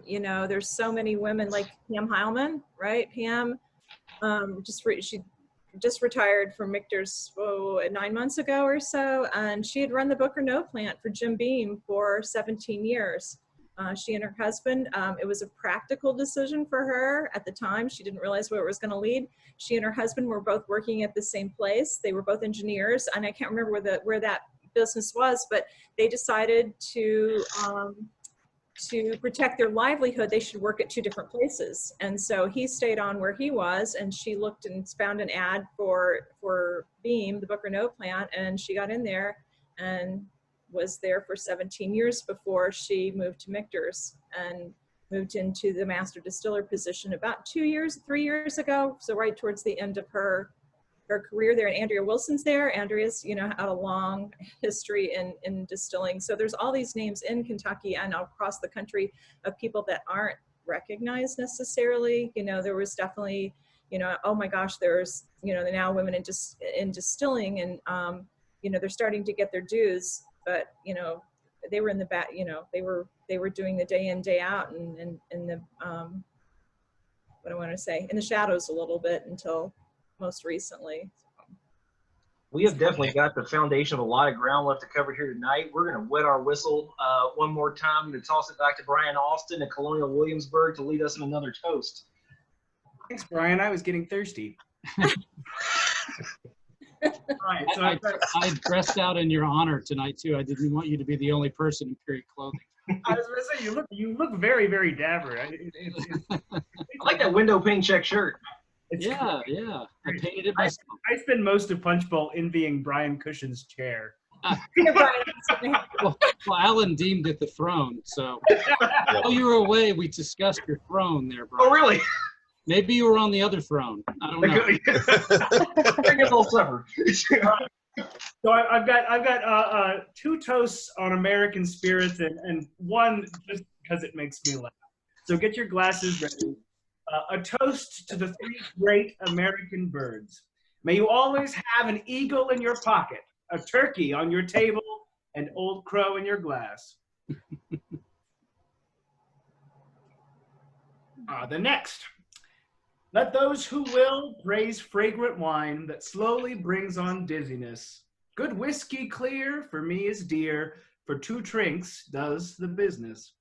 you know, there's so many women like Pam Heilman, right? Pam, she just retired from Michter's 9 months ago or so, and she had run the Booker Note plant for Jim Beam for 17 years. She and her husband, it was a practical decision for her at the time. She didn't realize where it was going to lead. She and her husband were both working at the same place. They were both engineers, and I can't remember where that business was, but they decided to protect their livelihood, they should work at 2 different places. And so he stayed on where he was, and she looked and found an ad for Beam, the Booker Note plant, and she got in there and was there for 17 years before she moved to Michter's and moved into the master distiller position about 3 years ago. So right towards the end of her career there. And Andrea Wilson's there. Andrea's, you know, had a long history in distilling. So there's all these names in Kentucky and across the country of people that aren't recognized necessarily. You know, there was definitely, you know, oh my gosh, there's, you know, now women in distilling, and you know, they're starting to get their dues, but you know, they were in the back, you know, they were doing the day in, day out, and in the what I want to say, in the shadows a little bit until most recently. We have definitely got the foundation of a lot of ground left to cover here tonight. We're going to wet our whistle one more time to toss it back to Brian Austin at Colonial Williamsburg to lead us in another toast. Thanks, Brian. I was getting thirsty. Right, so I dressed out in your honor tonight too. I didn't want you to be the only person in period clothing. I was going to say, you look very, very dapper. I like that window pane check shirt. Yeah. I painted it myself. I spend most of Punch Bowl envying Brian Cushion's chair. Well, Alan deemed it the throne, so. While you were away, we discussed your throne there, Brian. Oh, really? Maybe you were on the other throne. I don't know. So I've got 2 toasts on American spirits and one just because it makes me laugh. So get your glasses ready. A toast to the three great American birds. May you always have an eagle in your pocket, a turkey on your table, and old crow in your glass. The next. Let those who will praise fragrant wine that slowly brings on dizziness. Good whiskey clear for me is dear, for 2 drinks does the business.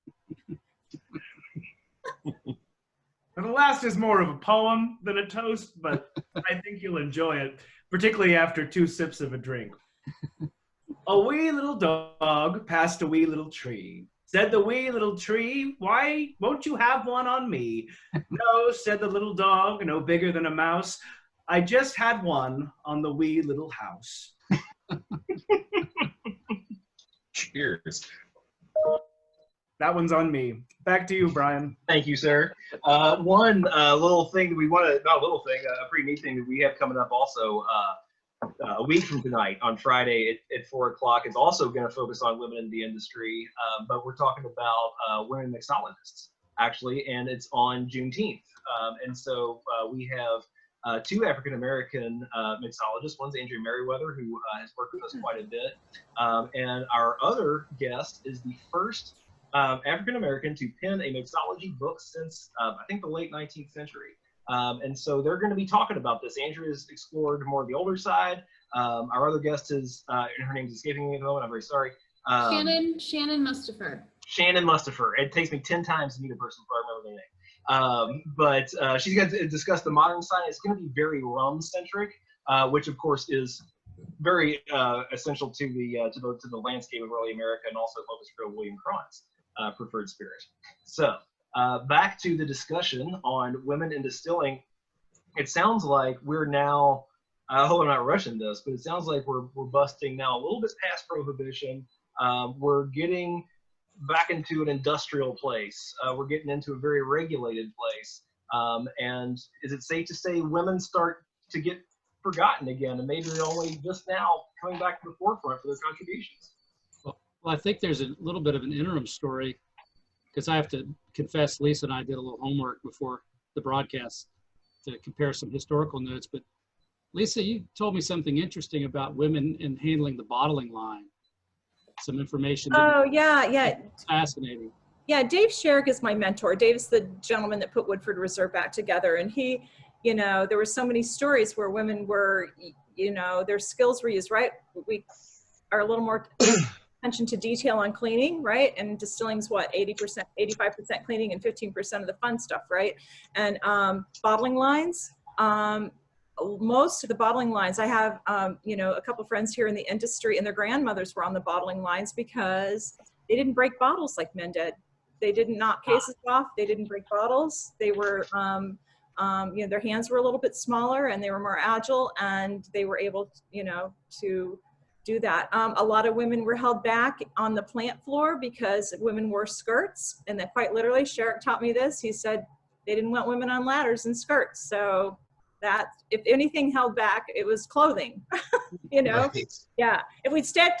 And the last is more of a poem than a toast, but I think you'll enjoy it, particularly after 2 sips of a drink. A wee little dog passed a wee little tree. Said the wee little tree, why won't you have one on me? No, said the little dog, no bigger than a mouse. I just had one on the wee little house. Cheers. That one's on me. Back to you, Brian. Thank you, sir. One little thing that we want to, not a little thing, a pretty neat thing that we have coming up also a week from tonight on Friday at 4 o'clock. It's also going to focus on women in the industry, but we're talking about women mixologists, actually, and it's on Juneteenth. And so we have 2 African-American mixologists. One's Andrea Merriweather, who has worked with us quite a bit. And our other guest is the first African-American to pen a mixology book since, I think, the late 19th century. And so they're going to be talking about this. Andrea's explored more of the older side. Our other guest is, her name's escaping me at the moment, I'm very sorry. Shannon Mustafer. Shannon Mustafer. It takes me 10 times to meet a person before I remember their name. But she's going to discuss the modern side. It's going to be very rum-centric, which of course is very essential to the landscape of early America, and also Locust Grove William Cron's preferred spirit. So back to the discussion on women in distilling. It sounds like we're now, I hope I'm not rushing this, but it sounds like we're busting now a little bit past prohibition. We're getting back into an industrial place. We're getting into a very regulated place. And is it safe to say women start to get forgotten again, and maybe they're only just now coming back to the forefront for their contributions? Well, I think there's a little bit of an interim story, because I have to confess, Lisa and I did a little homework before the broadcast to compare some historical notes. But Lisa, you told me something interesting about women in handling the bottling line. Some information. Oh, yeah. It's fascinating. Yeah, Dave Sherrick is my mentor. Dave's the gentleman that put Woodford Reserve back together. And he, there were so many stories where women were, their skills were used, right? We are a little more attention to detail on cleaning, right? And distilling's what, 80%, 85% cleaning and 15% of the fun stuff, right? And bottling lines, most of the bottling lines, I have, a couple friends here in the industry, and their grandmothers were on the bottling lines because they didn't break bottles like men did. They didn't knock cases off. They didn't break bottles. They were, their hands were a little bit smaller, and they were more agile, and they were able, to do that. A lot of women were held back on the plant floor because women wore skirts, and that quite literally, Sherrick taught me this. He said they didn't want women on ladders and skirts. So that, if anything held back, it was clothing. Right. Yeah. If we'd stuck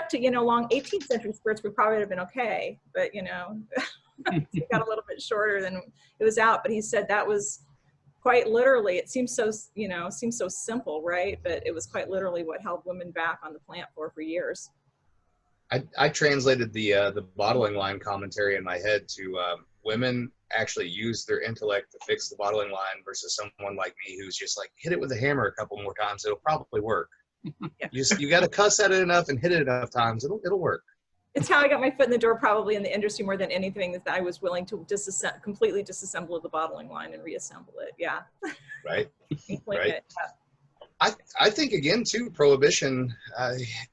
to, long 18th century skirts, we probably would have been okay. But, it got a little bit shorter than it was out. But he said that was quite literally, it seems so, seems so simple, right? But it was quite literally what held women back on the plant floor for years. I translated the bottling line commentary in my head to women actually use their intellect to fix the bottling line versus someone like me who's just like, hit it with a hammer a couple more times, it'll probably work. Yeah. You got to cuss at it enough and hit it enough times, it'll work. It's how I got my foot in the door, probably in the industry more than anything, is that I was willing to completely disassemble the bottling line and reassemble it. Yeah. Right. Right. Yeah. I think again too, prohibition.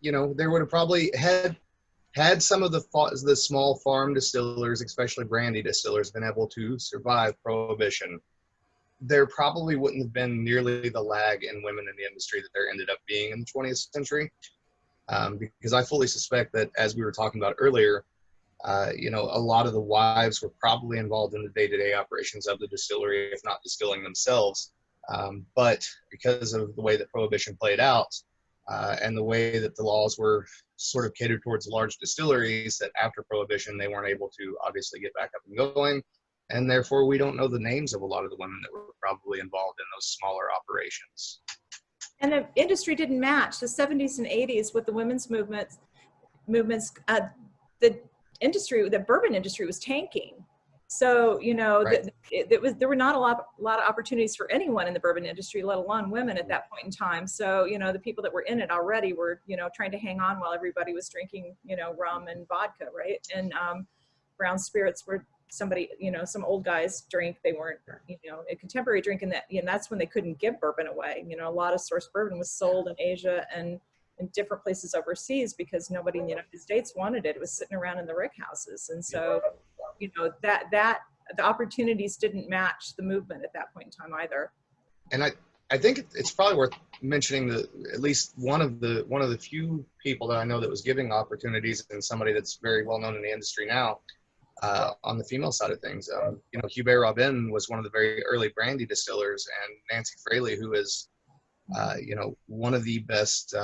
There would have probably had some of the small farm distillers, especially brandy distillers, been able to survive prohibition, there probably wouldn't have been nearly the lag in women in the industry that there ended up being in the 20th century. Because I fully suspect that, as we were talking about earlier, a lot of the wives were probably involved in the day-to-day operations of the distillery, if not distilling themselves. But because of the way that prohibition played out, and the way that the laws were sort of catered towards large distilleries that after Prohibition, they weren't able to obviously get back up and going. And therefore, we don't know the names of a lot of the women that were probably involved in those smaller operations. And the industry didn't match the 70s and 80s with the women's movements. The industry, the bourbon industry, was tanking. So, you know, Right. there were not a lot of opportunities for anyone in the bourbon industry, let alone women at that point in time. So, you know, the people that were in it already were, you know, trying to hang on while everybody was drinking, you know, rum and vodka, right? And brown spirits were somebody, you know, some old guys drink. They weren't, you know, a contemporary drink, and that, you know, that's when they couldn't give bourbon away. You know, a lot of source bourbon was sold in Asia and in different places overseas because nobody in the United States wanted it. It was sitting around in the rick houses. And so, you know, that the opportunities didn't match the movement at that point in time either. And I think it's probably worth mentioning that at least one of the few people that I know that was giving opportunities, and somebody that's very well known in the industry now, on the female side of things. You know, Hubert Robin was one of the very early brandy distillers, and Nancy Fraley, who is, you know, one of the best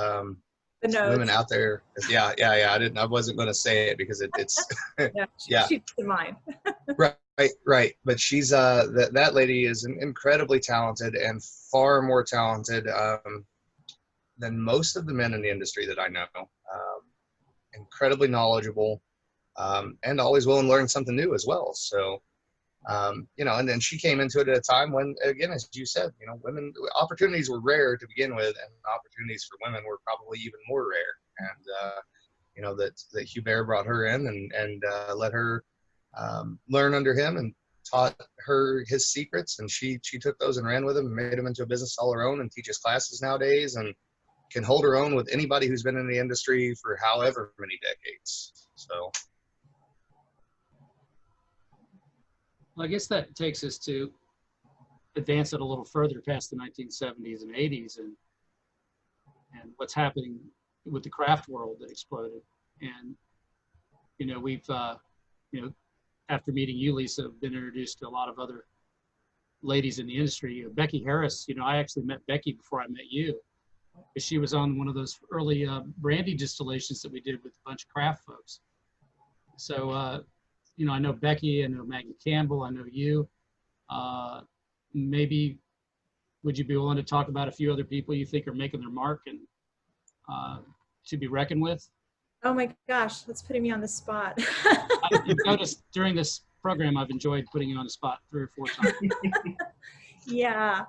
women out there. Yeah. I wasn't going to say it because it's yeah. She's in mine. right. But she's that lady is incredibly talented, and far more talented than most of the men in the industry that I know. Incredibly knowledgeable. And always willing to learn something new as well. So, you know, and then she came into it at a time when, again, as you said, you know, women opportunities were rare to begin with, and opportunities for women were probably even more rare. And, you know, that Hubert brought her in and let her learn under him and taught her his secrets. And she took those and ran with them and made them into a business all her own, and teaches classes nowadays and can hold her own with anybody who's been in the industry for however many decades. So. Well, I guess that takes us to advance it a little further past the 1970s and 80s and what's happening with the craft world that exploded. And, you know, we've, you know, after meeting you, Lisa, been introduced to a lot of other ladies in the industry. You know, Becky Harris, you know, I actually met Becky before I met you, because she was on one of those early brandy distillations that we did with a bunch of craft folks. So, you know, I know Becky, I know Maggie Campbell, I know you. Maybe would you be willing to talk about a few other people you think are making their mark and to be reckoned with? Oh my gosh, that's putting me on the spot. I've noticed during this program, I've enjoyed putting you on the spot 3 or 4 times. Yeah,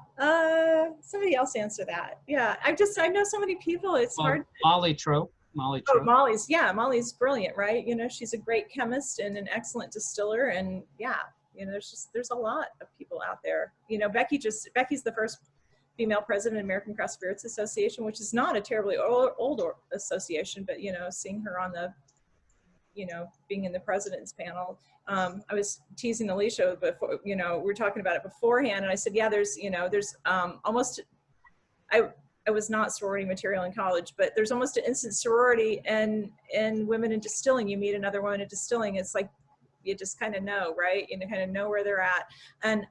somebody else answer that. Yeah, I know so many people, it's hard. Molly Trope. Oh, Molly's brilliant, right? You know, she's a great chemist and an excellent distiller, and yeah, you know, there's a lot of people out there. You know, Becky's the first female president of American Craft Spirits Association, which is not a terribly old association, but you know, seeing her on the, you know, being in the president's panel. I was teasing Alicia before, you know, we were talking about it beforehand, and I said, yeah, there's almost, I was not sorority material in college, but there's almost an instant sorority and women in distilling. You meet another woman in distilling, it's like, you just kind of know, right? You kind of know where they're at. And,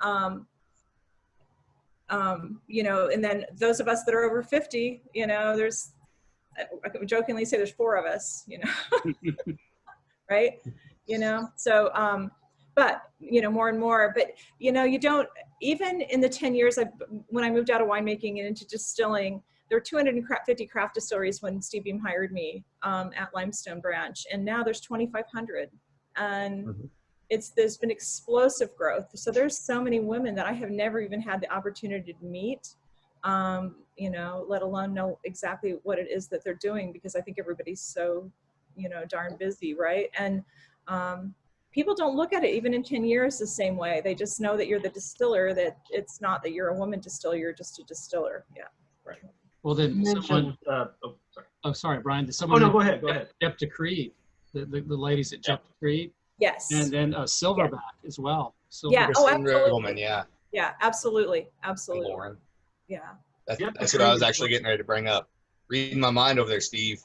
you know, and then those of us that are over 50, you know, I could jokingly say there's 4 of us, you know, right? You know, so, but, you know, more and more, but, you know, you don't, even in the 10 years, when I moved out of winemaking and into distilling, there were 250 craft distilleries when Steve Beam hired me at Limestone Branch, and now there's 2,500. And there's been explosive growth. So there's so many women that I have never even had the opportunity to meet, you know, let alone know exactly what it is that they're doing, because I think everybody's so, you know, darn busy, right? And people don't look at it even in 10 years the same way. They just know that you're the distiller, that it's not that you're a woman distiller, you're just a distiller. Yeah. Right. Well, then someone, sorry, Brian, did someone go ahead. Jeff Creed, the ladies at Jeff Creed? Yes. And then Silverback as well. Yeah. Oh, absolutely. Yeah, absolutely. Lauren. Yeah. That's what I was actually getting ready to bring up. Reading my mind over there, Steve.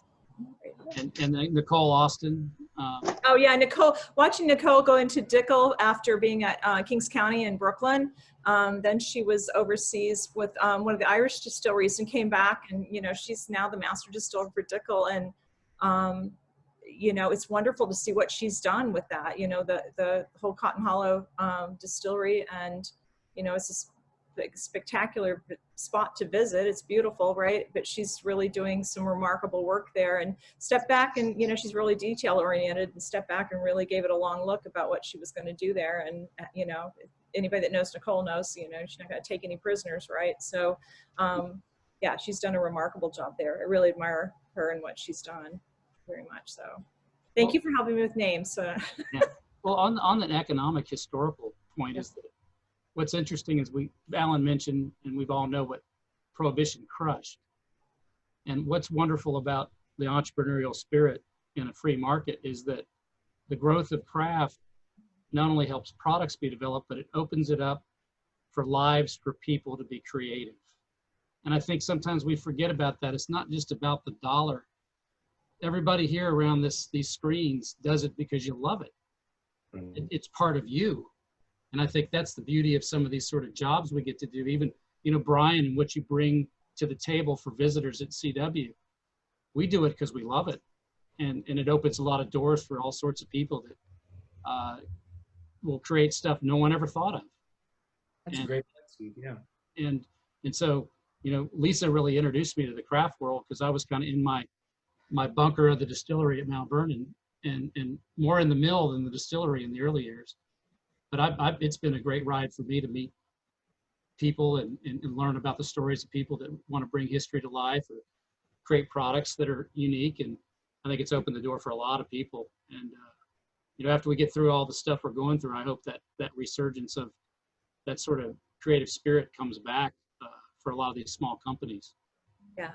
And then Nicole Austin. Oh yeah, watching Nicole go into Dickel after being at Kings County in Brooklyn. Then she was overseas with one of the Irish distilleries and came back, and you know, she's now the master distiller for Dickel, and you know, it's wonderful to see what she's done with that, you know, the whole Cotton Hollow distillery. And, you know, it's this big, spectacular spot to visit. It's beautiful, right? But she's really doing some remarkable work there, and stepped back, and, you know, she's really detail oriented, and stepped back and really gave it a long look about what she was going to do there. And, you know, anybody that knows Nicole knows, you know, she's not going to take any prisoners, right? So, yeah, she's done a remarkable job there. I really admire her and what she's done very much. So thank you for helping me with names. Yeah. Well, on the economic historical point, is that what's interesting is Alan mentioned, and we've all know what Prohibition crushed. And what's wonderful about the entrepreneurial spirit in a free market is that the growth of craft not only helps products be developed, but it opens it up for lives for people to be creative. And I think sometimes we forget about that. It's not just about the dollar. Everybody here around these screens does it because you love it. It's part of you. And I think that's the beauty of some of these sort of jobs we get to do. Even, you know, Brian, and what you bring to the table for visitors at CW, we do it because we love it. And it opens a lot of doors for all sorts of people that will create stuff no one ever thought of. That's a great place, yeah. And so, you know, Lisa really introduced me to the craft world, because I was kind of in my bunker of the distillery at Mount Vernon, and more in the mill than the distillery in the early years. But it's been a great ride for me to meet people and learn about the stories of people that want to bring history to life or create products that are unique. And I think it's opened the door for a lot of people. And, you know, after we get through all the stuff we're going through, I hope that resurgence of that sort of creative spirit comes back for a lot of these small companies. Yeah.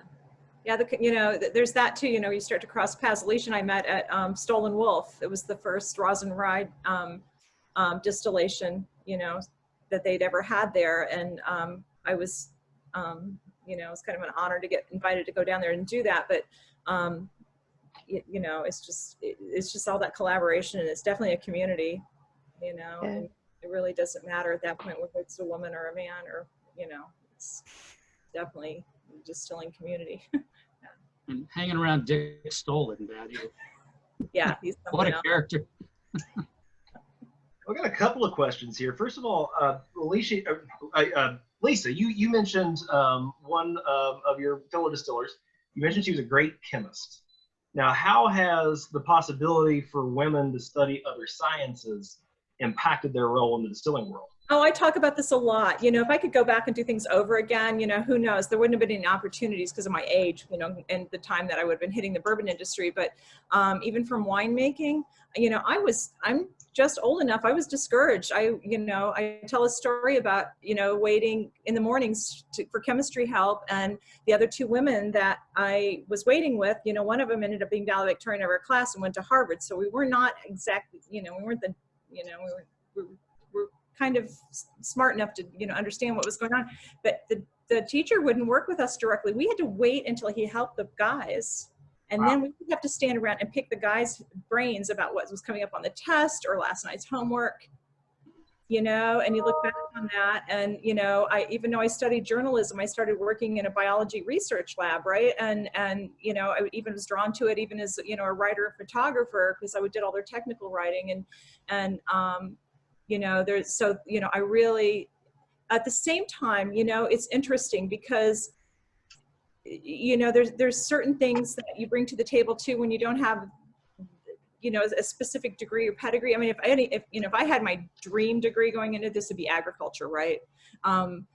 Yeah, you know, there's that too. You know, you start to cross paths. Alicia and I met at Stolen Wolf. It was the first rosin ride distillation, you know, that they'd ever had there. And I was, you know, it was kind of an honor to get invited to go down there and do that. But, you know, it's just all that collaboration, and it's definitely a community, you know, and it really doesn't matter at that point whether it's a woman or a man, or, you know, it's definitely a distilling community. And hanging around Dick Stoll isn't bad either. Yeah, he's what a else. character. I've got a couple of questions here. First of all, Lisa, you mentioned one of your fellow distillers. You mentioned she was a great chemist. Now, how has the possibility for women to study other sciences impacted their role in the distilling world? Oh, I talk about this a lot. You know, if I could go back and do things over again, you know, who knows? There wouldn't have been any opportunities because of my age, you know, and the time that I would have been hitting the bourbon industry. But even from winemaking, you know, I'm just old enough. I was discouraged. You know, I tell a story about, you know, waiting in the mornings for chemistry help, and the other two women that I was waiting with, you know, one of them ended up being valedictorian of our class and went to Harvard. So we were not exactly, you know, we weren't the, you know, we were kind of smart enough to, you know, understand what was going on. But the teacher wouldn't work with us directly. We had to wait until he helped the guys. And then we would have to stand around and pick the guys' brains about what was coming up on the test or last night's homework, you know, and you look back on that. And, you know, even though I studied journalism, I started working in a biology research lab, right? And you know, I even was drawn to it even as, you know, a writer and photographer, because I did all their technical writing. And you know, you know, I really, at the same time, you know, it's interesting because, you know, there's certain things that you bring to the table too when you don't have, you know, a specific degree or pedigree. I mean, if I had my dream degree going into this, would be agriculture, right? Some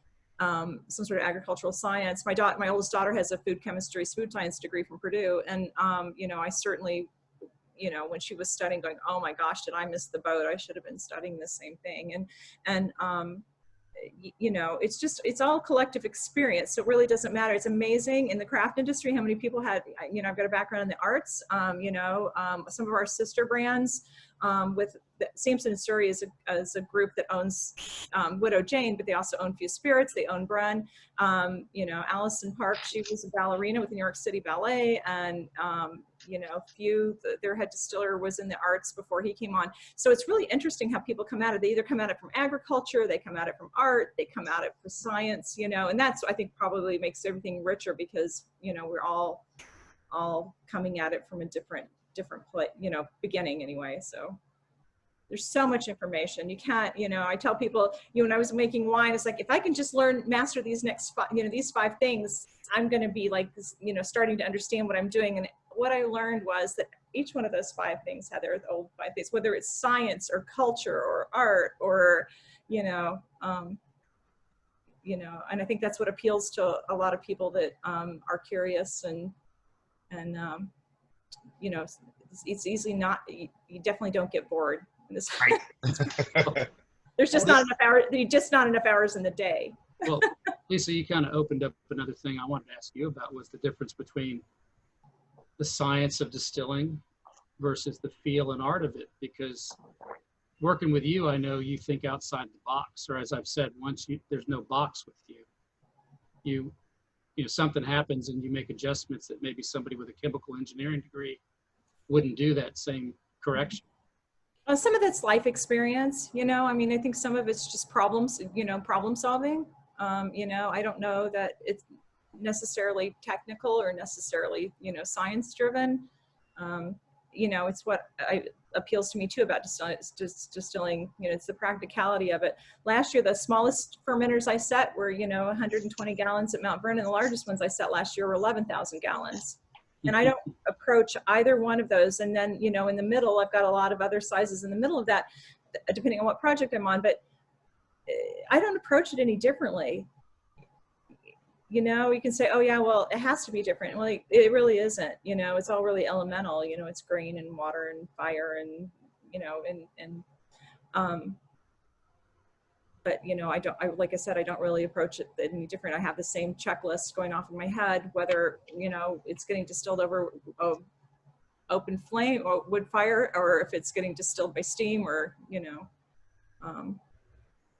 sort of agricultural science. My oldest daughter has a food science degree from Purdue, and you know, I certainly, you know, when she was studying, going, oh my gosh, did I miss the boat? I should have been studying the same thing. And you know, it's all collective experience. So it really doesn't matter. It's amazing in the craft industry how many people had, you know, I've got a background in the arts. You know, some of our sister brands with Sampson and Surrey is a group that owns Widow Jane, but they also own Few Spirits. They own Brun. You know, Allison Park, she was a ballerina with the New York City Ballet, and you know, their head distiller was in the arts before he came on. So it's really interesting how people come at it. They either come at it from agriculture, they come at it from art, they come at it for science, you know, and that's, I think, probably makes everything richer, because, you know, we're all all coming at it from a different beginning anyway. So there's so much information. You can't, I tell people, when I was making wine, it's like, if I can just master these next these 5 things, I'm going to be like, starting to understand what I'm doing. And what I learned was that each one of those 5 things had their old 5 things, whether it's science or culture or art or, and I think that's what appeals to a lot of people that are curious and it's easily not, you definitely don't get bored in this. Right. There's just not enough hours. Just not enough hours in the day. Well, Lisa, you kind of opened up another thing I wanted to ask you about, was the difference between the science of distilling versus the feel and art of it. Because working with you, I know you think outside the box, or as I've said, there's no box with you. Something happens and you make adjustments that maybe somebody with a chemical engineering degree wouldn't do that same correction. Some of that's life experience, I think some of it's just problem solving. I don't know that it's necessarily technical or necessarily, science driven. It's what appeals to me too about distilling, it's the practicality of it. Last year, the smallest fermenters I set were, 120 gallons at Mount Vernon. The largest ones I set last year were 11,000 gallons. And I don't approach either one of those. And then, in the middle, I've got a lot of other sizes in the middle of that, depending on what project I'm on, but I don't approach it any differently. You can say, oh yeah, well, it has to be different. Well, it really isn't, it's all really elemental, it's grain and water and fire and, but like I said, I don't really approach it any different. I have the same checklist going off in my head, whether, it's getting distilled over open flame or wood fire, or if it's getting distilled by steam or,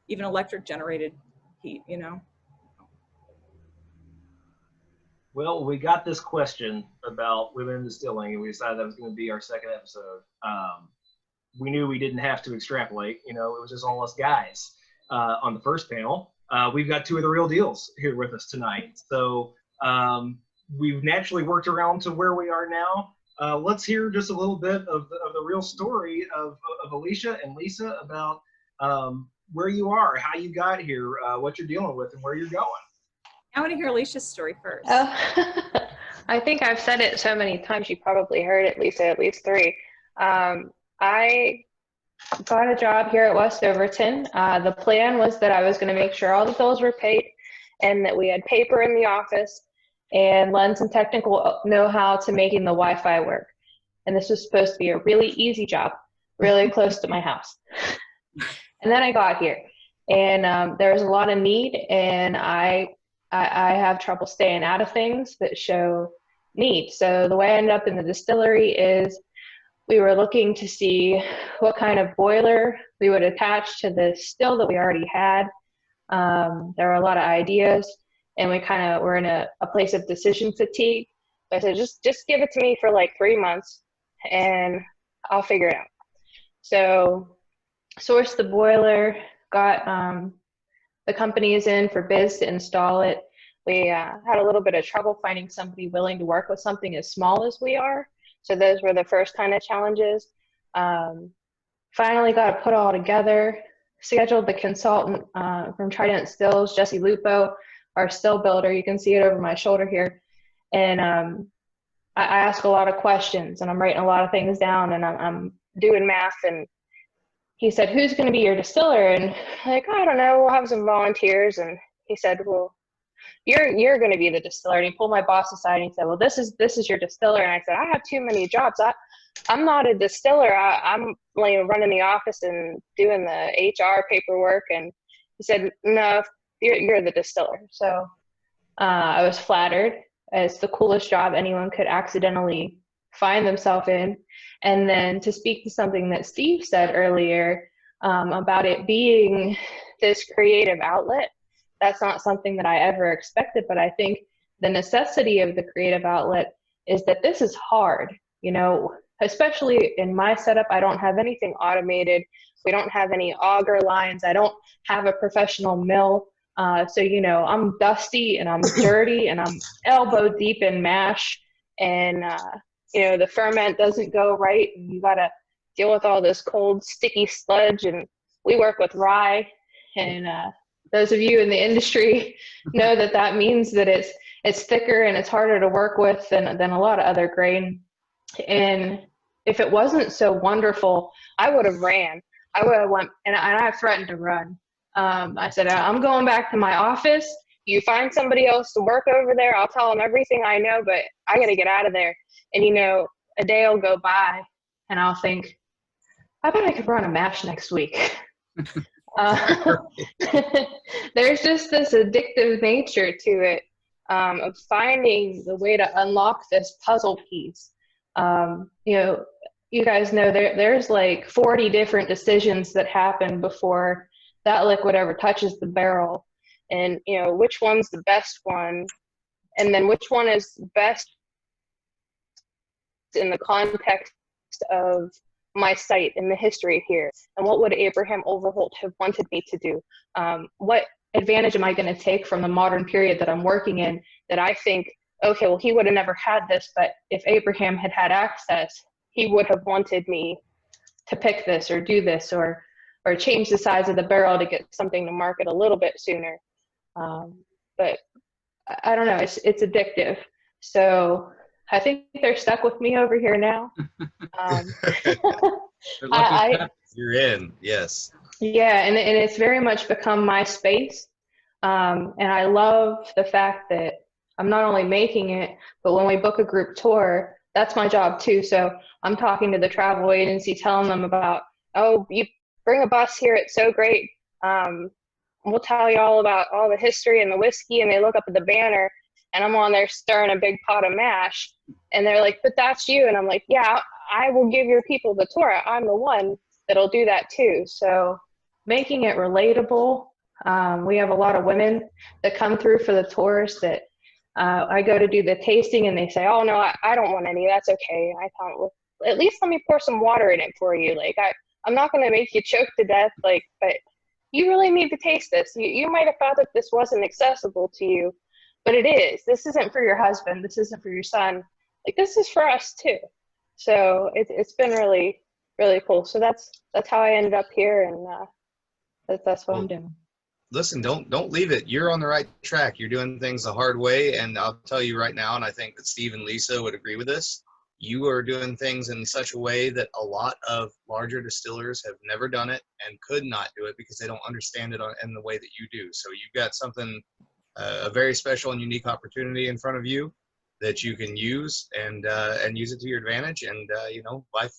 even electric generated heat, Well, we got this question about women in distilling, and we decided that was going to be our second episode. We knew we didn't have to extrapolate. It was just all us guys on the first panel. We've got 2 of the real deals here with us tonight. So we've naturally worked around to where we are now. Let's hear just a little bit of the real story of Alicia and Lisa about where you are, how you got here, what you're dealing with, and where you're going. I want to hear Alicia's story first. I think I've said it so many times, you probably heard it, Lisa, at least 3. I got a job here at West Overton. The plan was that I was going to make sure all the bills were paid and that we had paper in the office and lend some technical know-how to making the Wi-Fi work. And this was supposed to be a really easy job, really close to my house. And then I got here and there was a lot of need, and I have trouble staying out of things that show need. So the way I ended up in the distillery is we were looking to see what kind of boiler we would attach to the still that we already had. There were a lot of ideas, and we kind of were in a place of decision fatigue. So I said, just give it to me for like 3 months and I'll figure it out. So sourced the boiler, got the companies in for bids to install it. We had a little bit of trouble finding somebody willing to work with something as small as we are. So those were the first kind of challenges. Finally got it put all together, scheduled the consultant from Trident Stills, Jesse Lupo, our still builder. You can see it over my shoulder here. And I ask a lot of questions, and I'm writing a lot of things down, and I'm doing math. And he said, who's going to be your distiller? And I'm like, I don't know, we'll have some volunteers. And he said, well, you're going to be the distiller. And he pulled my boss aside and he said, well, this is your distiller. And I said, I have too many jobs. I'm not a distiller. I'm like running the office and doing the HR paperwork. And he said, no, you're the distiller. So I was flattered. It's the coolest job anyone could accidentally find themselves in. And then to speak to something that Steve said earlier about it being this creative outlet, that's not something that I ever expected, but I think the necessity of the creative outlet is that this is hard, especially in my setup. I don't have anything automated. We don't have any auger lines. I don't have a professional mill. So, I'm dusty and I'm dirty and I'm elbow deep in mash. and the ferment doesn't go right, and you got to deal with all this cold, sticky sludge. And we work with rye, and those of you in the industry know that means that it's thicker and it's harder to work with than a lot of other grain. And if it wasn't so wonderful, I would have ran. I would have went, and I threatened to run. I said, I'm going back to my office. You find somebody else to work over there. I'll tell them everything I know, but I got to get out of there. And, a day will go by, and I'll think, I bet I could run a MASH next week. There's just this addictive nature to it, of finding the way to unlock this puzzle piece. You guys know there's like 40 different decisions that happen before that liquid ever touches the barrel, and which one's the best one, and then which one is best in the context of my site and the history here, and what would Abraham Overholt have wanted me to do? What advantage am I going to take from the modern period that I'm working in that I think, okay, well, he would have never had this, but if Abraham had had access, he would have wanted me to pick this or do this or change the size of the barrel to get something to market a little bit sooner. But I don't know, it's addictive. So I think they're stuck with me over here now. You're in, yes. Yeah, and it's very much become my space. And I love the fact that I'm not only making it, but when we book a group tour, that's my job too. So I'm talking to the travel agency, telling them about, oh, you bring a bus here, it's so great. We'll tell you all about all the history and the whiskey, and they look up at the banner, and I'm on there stirring a big pot of mash, and they're like, but that's you. And I'm like, yeah, I will give your people the tour. I'm the one that'll do that too. So making it relatable. We have a lot of women that come through for the tours that I go to do the tasting, and they say, oh no, I don't want any, that's okay. I thought, well, at least let me pour some water in it for you. Like, I'm not going to make you choke to death, like, but you really need to taste this. You might have thought that this wasn't accessible to you, but it is. This isn't for your husband. This isn't for your son. Like, this is for us too. So it's been really, really cool. So that's how I ended up here, and that's what I'm doing. Listen, don't leave it. You're on the right track. You're doing things the hard way, and I'll tell you right now, and I think that Steve and Lisa would agree with this, you are doing things in such a way that a lot of larger distillers have never done it and could not do it because they don't understand it in the way that you do. So you've got something, a very special and unique opportunity in front of you that you can use and use it to your advantage. And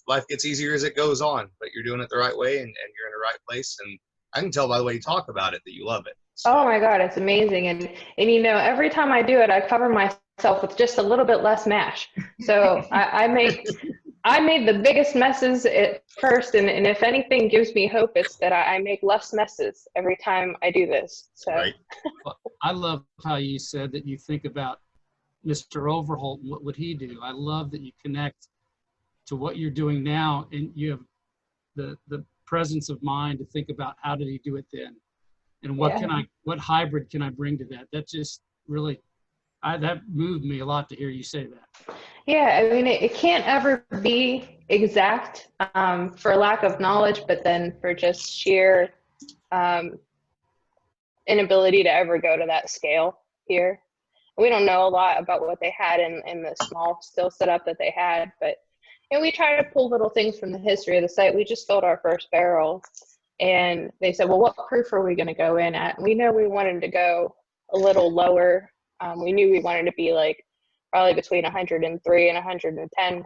life gets easier as it goes on, but you're doing it the right way, and you're in the right place. And I can tell by the way you talk about it that you love it. So. Oh my God, it's amazing. And every time I do it, I cover myself with just a little bit less mash. So I made the biggest messes at first, and if anything gives me hope, it's that I make less messes every time I do this. So Right. I love how you said that you think about Mr. Overholt and what would he do. I love that you connect to what you're doing now, and you have the presence of mind to think about how did he do it then, and what hybrid can I bring to that. That just really, that moved me a lot to hear you say that. Yeah, I mean, it can't ever be exact for lack of knowledge, but then for just sheer inability to ever go to that scale here. We don't know a lot about what they had in the small still setup that they had, but we try to pull little things from the history of the site. We just filled our first barrel, and they said, well, what proof are we going to go in at? We know we wanted to go a little lower. We knew we wanted to be like probably between 103 and 110.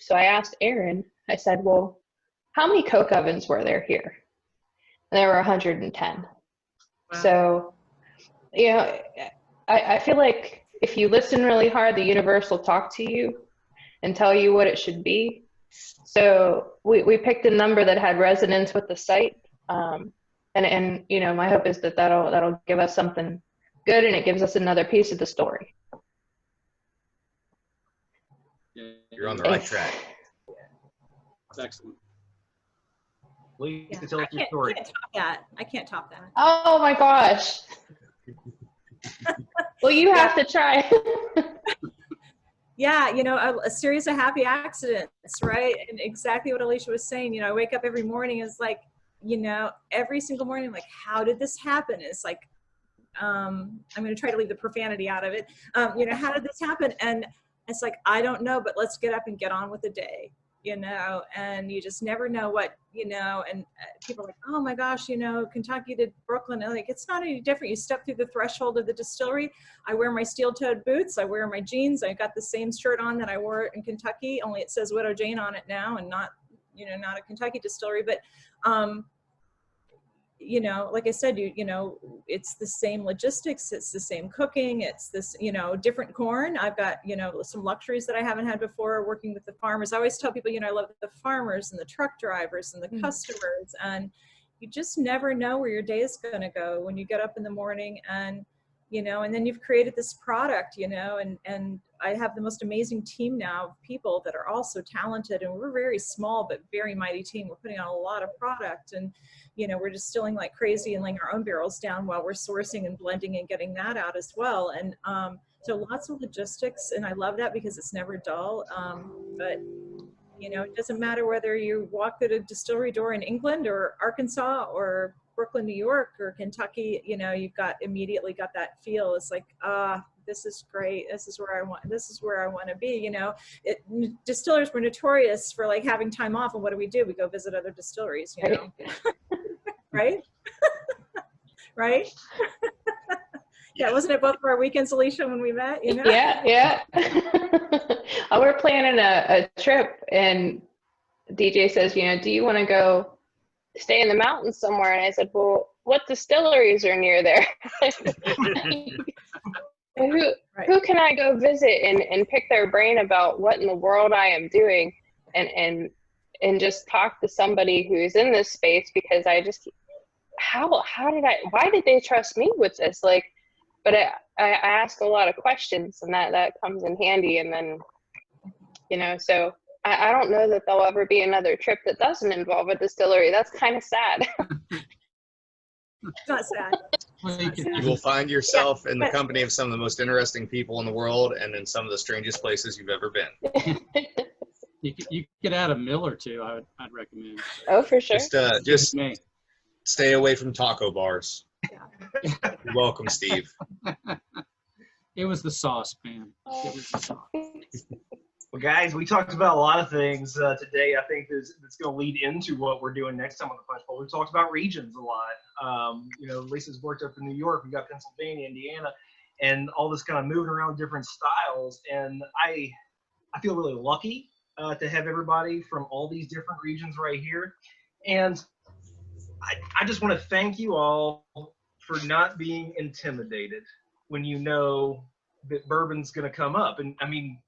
So I asked Aaron, I said, well, how many coke ovens were there here? And there were 110. Wow. So, I feel like if you listen really hard, the universe will talk to you and tell you what it should be. So we picked a number that had resonance with the site. And my hope is that that'll give us something good, and it gives us another piece of the story. You're on the right track. That's excellent. Please tell us your story. I can't top that. Oh my gosh. Well, you have to try. Yeah, you know, a series of happy accidents, right? And exactly what Alicia was saying, you know, I wake up every morning, it's like, you know, every single morning, like, how did this happen? It's like, I'm going to try to leave the profanity out of it. You know, how did this happen? And it's like, I don't know, but let's get up and get on with the day, you know, and you just never know what, you know, and people are like, oh my gosh, you know, Kentucky to Brooklyn. And like, it's not any different. You step through the threshold of the distillery. I wear my steel-toed boots. I wear my jeans. I got the same shirt on that I wore in Kentucky, only it says Widow Jane on it now and not, you know, not a Kentucky distillery. But, you know, like I said, you know, it's the same logistics, it's the same cooking, it's this, you know, different corn. I've got, you know, some luxuries that I haven't had before working with the farmers. I always tell people, you know, I love the farmers and the truck drivers and the customers, and you just never know where your day is going to go when you get up in the morning and, you know, and then you've created this product, you know, and I have the most amazing team now of people that are all so talented, and we're a very small but very mighty team. We're putting out a lot of product, and, you know, we're distilling like crazy and laying our own barrels down while we're sourcing and blending and getting that out as well. And so lots of logistics, and I love that because it's never dull. But, you know, it doesn't matter whether you walk through a distillery door in England or Arkansas or Brooklyn, New York, or Kentucky, you know, you've got immediately got that feel. It's like, this is great. This is where I want to be. You know, distillers were notorious for like having time off. And what do? We go visit other distilleries, you know, right? Right? Yeah, wasn't it both of our weekends, Alicia, when we met? You know? Yeah. We're planning a trip, and DJ says, you know, do you want to go stay in the mountains somewhere? And I said, well, what distilleries are near there? Who can I go visit and pick their brain about what in the world I am doing, and just talk to somebody who's in this space, because I just, why did they trust me with this? Like, but I ask a lot of questions, and that comes in handy. And then, you know, so I don't know that there'll ever be another trip that doesn't involve a distillery. That's kind of sad. It's not sad. You will find yourself in the company of some of the most interesting people in the world, and in some of the strangest places you've ever been. You could add a mill or two. I'd recommend. Oh, for sure. Just stay away from taco bars. Yeah. You're welcome, Steve. It was the sauce, man. It was the sauce. Well, guys, we talked about a lot of things today. I think that's going to lead into what we're doing next time on the Punch Bowl. We talked about regions a lot. You know, Lisa's worked up in New York. We got Pennsylvania, Indiana, and all this kind of moving around different styles. And I feel really lucky to have everybody from all these different regions right here. And I just want to thank you all for not being intimidated when you know that bourbon's going to come up. And I mean,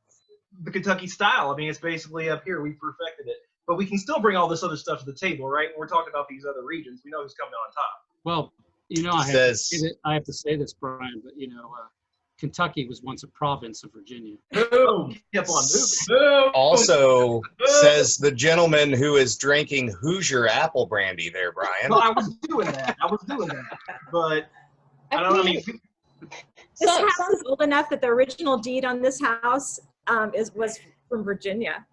the Kentucky style, I mean, it's basically up here. We've perfected it. But we can still bring all this other stuff to the table, right? When we're talking about these other regions, we know who's coming on top. Well, you know, I have to say this, Brian, but, you know, Kentucky was once a province of Virginia. Boom! Kept on moving. Boom! Also, says the gentleman who is drinking Hoosier apple brandy there, Brian. Well, I was doing that. But I don't know. I mean, this house is old enough that the original deed on this house was from Virginia.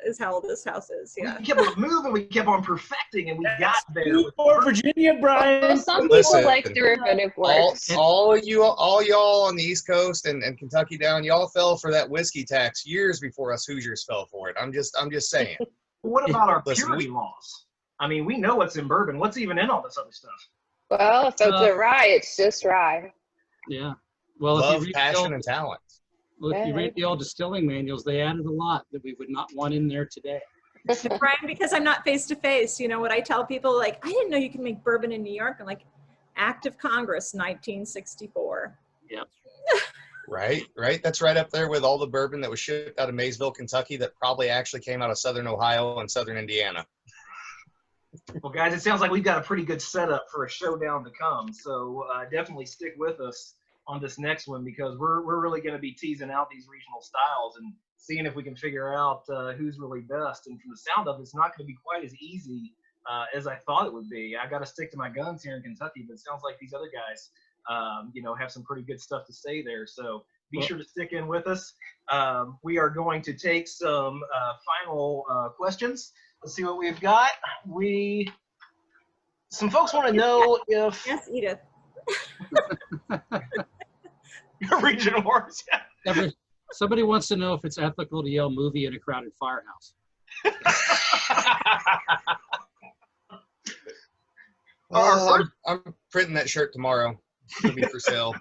Is how old this house is. Yeah. We kept on moving. We kept on perfecting, and we got there. For Virginia, Brian. Well, some people like derivative words. All y'all on the East Coast and Kentucky down, y'all fell for that whiskey tax years before us Hoosiers fell for it. I'm just saying. What about our purity laws? I mean, we know what's in bourbon. What's even in all this other stuff? Well, if it's a rye, it's just rye. Yeah. Well, love, passion, and talent. Well, if you read the old distilling manuals, they added a lot that we would not want in there today. Brian, because I'm not face to face, you know what I tell people, like, I didn't know you can make bourbon in New York. I'm like, Act of Congress, 1964. Yep. Right. That's right up there with all the bourbon that was shipped out of Maysville, Kentucky, that probably actually came out of Southern Ohio and Southern Indiana. Well, guys, it sounds like we've got a pretty good setup for a showdown to come. So definitely stick with us on this next one, because we're really going to be teasing out these regional styles and seeing if we can figure out who's really best. And from the sound of it, it's not going to be quite as easy as I thought it would be. I got to stick to my guns here in Kentucky, but it sounds like these other guys, you know, have some pretty good stuff to say there. So be sure to stick in with us. We are going to take some final questions. Let's see what we've got. Some folks want to know if Yes, Edith. regional wars. Somebody wants to know if it's ethical to yell movie in a crowded firehouse. I'm printing that shirt tomorrow. It'll be for sale.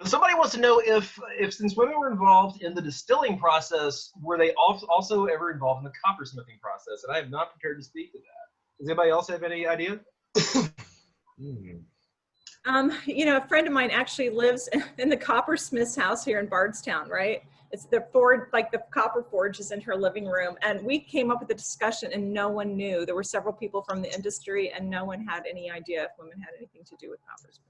Somebody wants to know if since women were involved in the distilling process, were they also ever involved in the coppersmithing process? And I am not prepared to speak to that. Does anybody else have any idea? You know, a friend of mine actually lives in the coppersmith's house here in Bardstown, right? It's the forge, like the copper forge is in her living room. And we came up with a discussion and no one knew. There were several people from the industry and no one had any idea if women had anything to do with coppersmithing.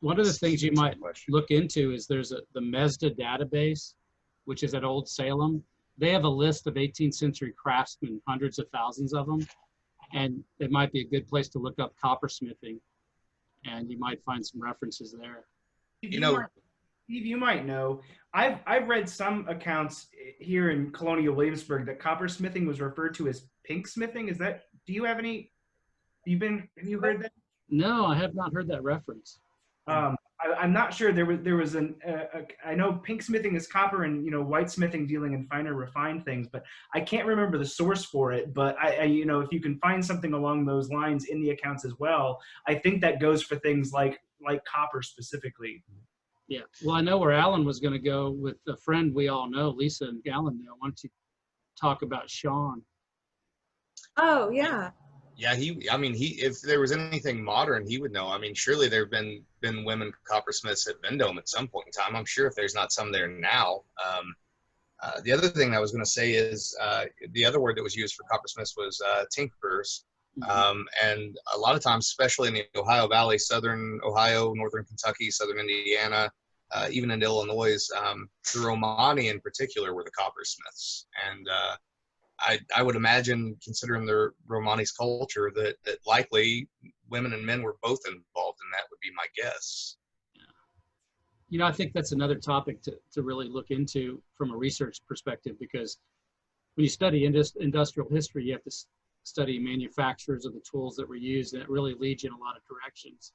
One of the things you might look into is there's the Mesda database, which is at Old Salem. They have a list of 18th century craftsmen, hundreds of thousands of them. And it might be a good place to look up coppersmithing, and you might find some references there. Steve, you might know. I've read some accounts here in Colonial Williamsburg that coppersmithing was referred to as pinksmithing. Is that? Do you have any? Have you heard that? No, I have not heard that reference. I'm not sure. There was I know pinksmithing is copper, and whitesmithing dealing in finer refined things, but I can't remember the source for it. But I if you can find something along those lines in the accounts as well, I think that goes for things like copper specifically. Yeah. Well, I know where Alan was going to go with a friend we all know, Lisa and Alan. Why don't you talk about Sean? Oh yeah. Yeah, if there was anything modern, he would know. I mean, surely there have been women coppersmiths at Vendome at some point in time. I'm sure if there's not some there now. The other thing I was going to say is the other word that was used for coppersmiths was tinkerers. And a lot of times, especially in the Ohio Valley, southern Ohio, northern Kentucky, southern Indiana, even in Illinois, the Romani in particular were the coppersmiths. And I would imagine, considering the Romani's culture, that likely women and men were both involved, and that would be my guess. I think that's another topic to really look into from a research perspective, because when you study industrial history, you have to study manufacturers of the tools that were used, and it really leads you in a lot of directions.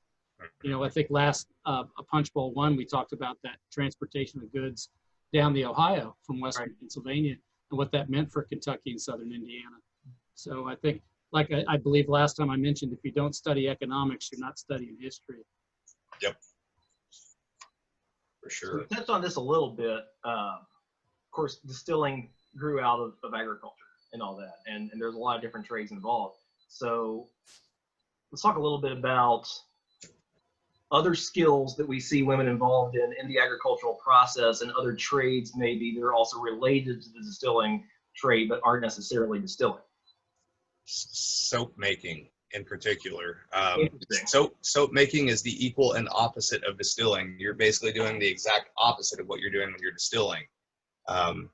I think last a Punch Bowl 1, we talked about that transportation of goods down the Ohio from western Pennsylvania, and what that meant for Kentucky and southern Indiana. So I think, like I believe last time I mentioned, if you don't study economics, you're not studying history. Yep, for sure. We touched on this a little bit. Of course, distilling grew out of agriculture and all that, and there's a lot of different trades involved. So let's talk a little bit about other skills that we see women involved in the agricultural process, and other trades maybe that are also related to the distilling trade but aren't necessarily distilling. Soap making in particular. Soap making is the equal and opposite of distilling. You're basically doing the exact opposite of what you're doing when you're distilling.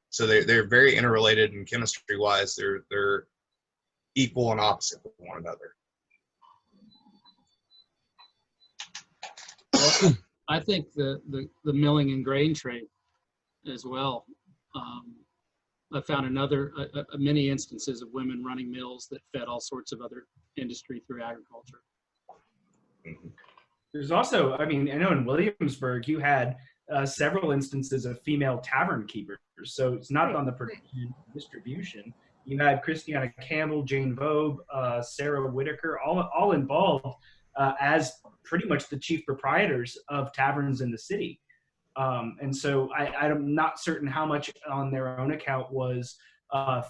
So they're very interrelated, and chemistry wise they're equal and opposite of one another. I think the milling and grain trade as well. I found many instances of women running mills that fed all sorts of other industry through agriculture. There's also, I know in Williamsburg you had several instances of female tavern keepers. So it's not on the production distribution. You had Christiana Campbell, Jane Vogue, Sarah Whitaker, all involved as pretty much the chief proprietors of taverns in the city. And so I'm not certain how much on their own account was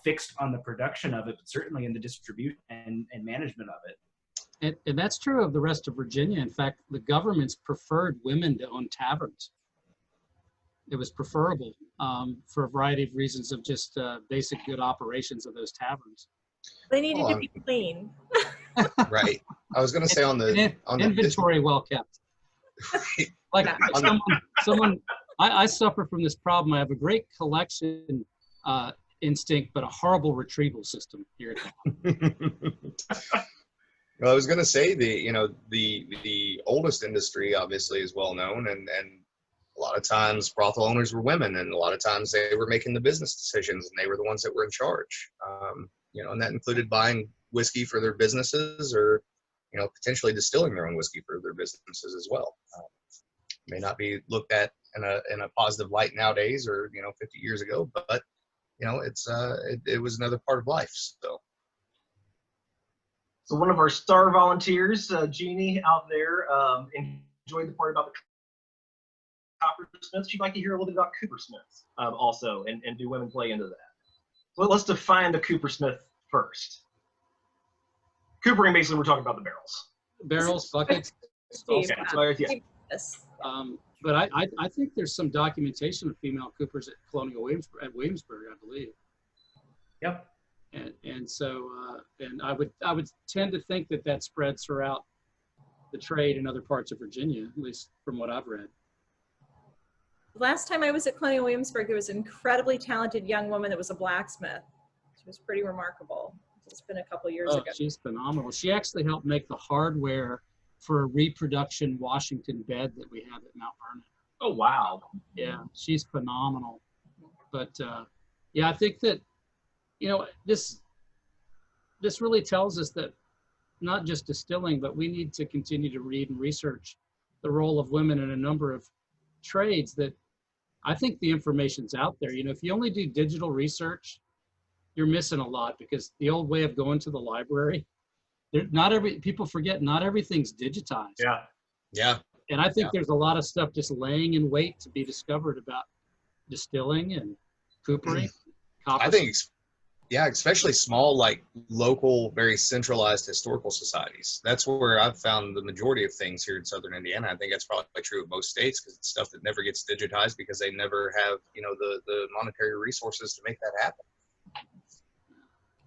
fixed on the production of it, but certainly in the distribution and management of it. And that's true of the rest of Virginia. In fact, the governments preferred women to own taverns. It was preferable for a variety of reasons of just basic good operations of those taverns. They needed to be clean. Right. I was going to say on the inventory well kept. Like someone, I suffer from this problem. I have a great collection instinct, but a horrible retrieval system here at home. Well, I was going to say the oldest industry obviously is well known, and a lot of times brothel owners were women, and a lot of times they were making the business decisions, and they were the ones that were in charge. And that included buying whiskey for their businesses, or potentially distilling their own whiskey for their businesses as well. May not be looked at in a positive light nowadays, or 50 years ago, but it was another part of life. So one of our star volunteers, Jeannie out there, enjoyed the part about the coppersmiths. She'd like to hear a little bit about coopersmiths also, and do women play into that? Well, let's define the coopersmith first. Coopering, basically, we're talking about the barrels. Barrels, buckets. Okay, so, yeah. Yes. But I think there's some documentation of female coopers at Colonial Williamsburg, I believe. Yep. And so I would tend to think that spreads throughout the trade in other parts of Virginia, at least from what I've read. Last time I was at Colonial Williamsburg, there was an incredibly talented young woman that was a blacksmith. She was pretty remarkable. It's been a couple years ago. She's phenomenal. She actually helped make the hardware for a reproduction Washington bed that we have at Mount Vernon. Oh, wow. Yeah, she's phenomenal. But yeah, I think that, this really tells us that not just distilling, but we need to continue to read and research the role of women in a number of trades that I think the information's out there. If you only do digital research, you're missing a lot, because the old way of going to the library, people forget not everything's digitized. Yeah. Yeah. And I think there's a lot of stuff just laying in wait to be discovered about distilling and coopering. I think, especially small, like local, very centralized historical societies. That's where I've found the majority of things here in Southern Indiana. I think that's probably true of most states, because it's stuff that never gets digitized because they never have, the monetary resources to make that happen.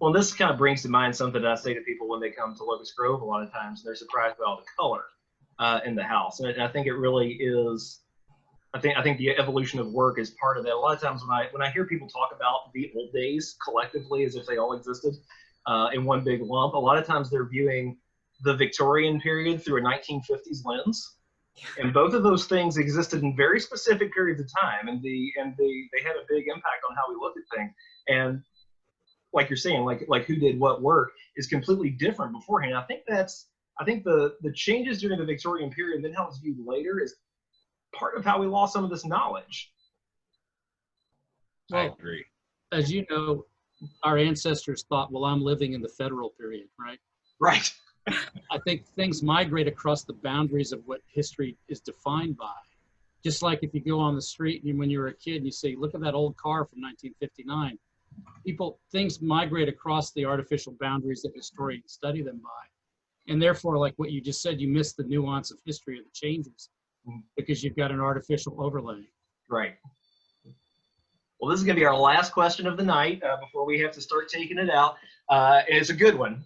Well, this kind of brings to mind something that I say to people when they come to Locust Grove. A lot of times they're surprised by all the color in the house, and I think it really is. I think the evolution of work is part of that. A lot of times when I hear people talk about the old days collectively as if they all existed in one big lump, a lot of times they're viewing the Victorian period through a 1950s lens, and both of those things existed in very specific periods of time, and they had a big impact on how we look at things. And like you're saying, like who did what work is completely different beforehand. I think the changes during the Victorian period and then how it's viewed later is part of how we lost some of this knowledge. I agree. As you know, our ancestors thought, well, I'm living in the federal period, right? Right. I think things migrate across the boundaries of what history is defined by. Just like if you go on the street and when you're a kid and you say, look at that old car from 1959. Things migrate across the artificial boundaries that historians study them by. And therefore, like what you just said, you miss the nuance of history of the changes because you've got an artificial overlay. Right. Well, this is going to be our last question of the night before we have to start taking it out. And it's a good one.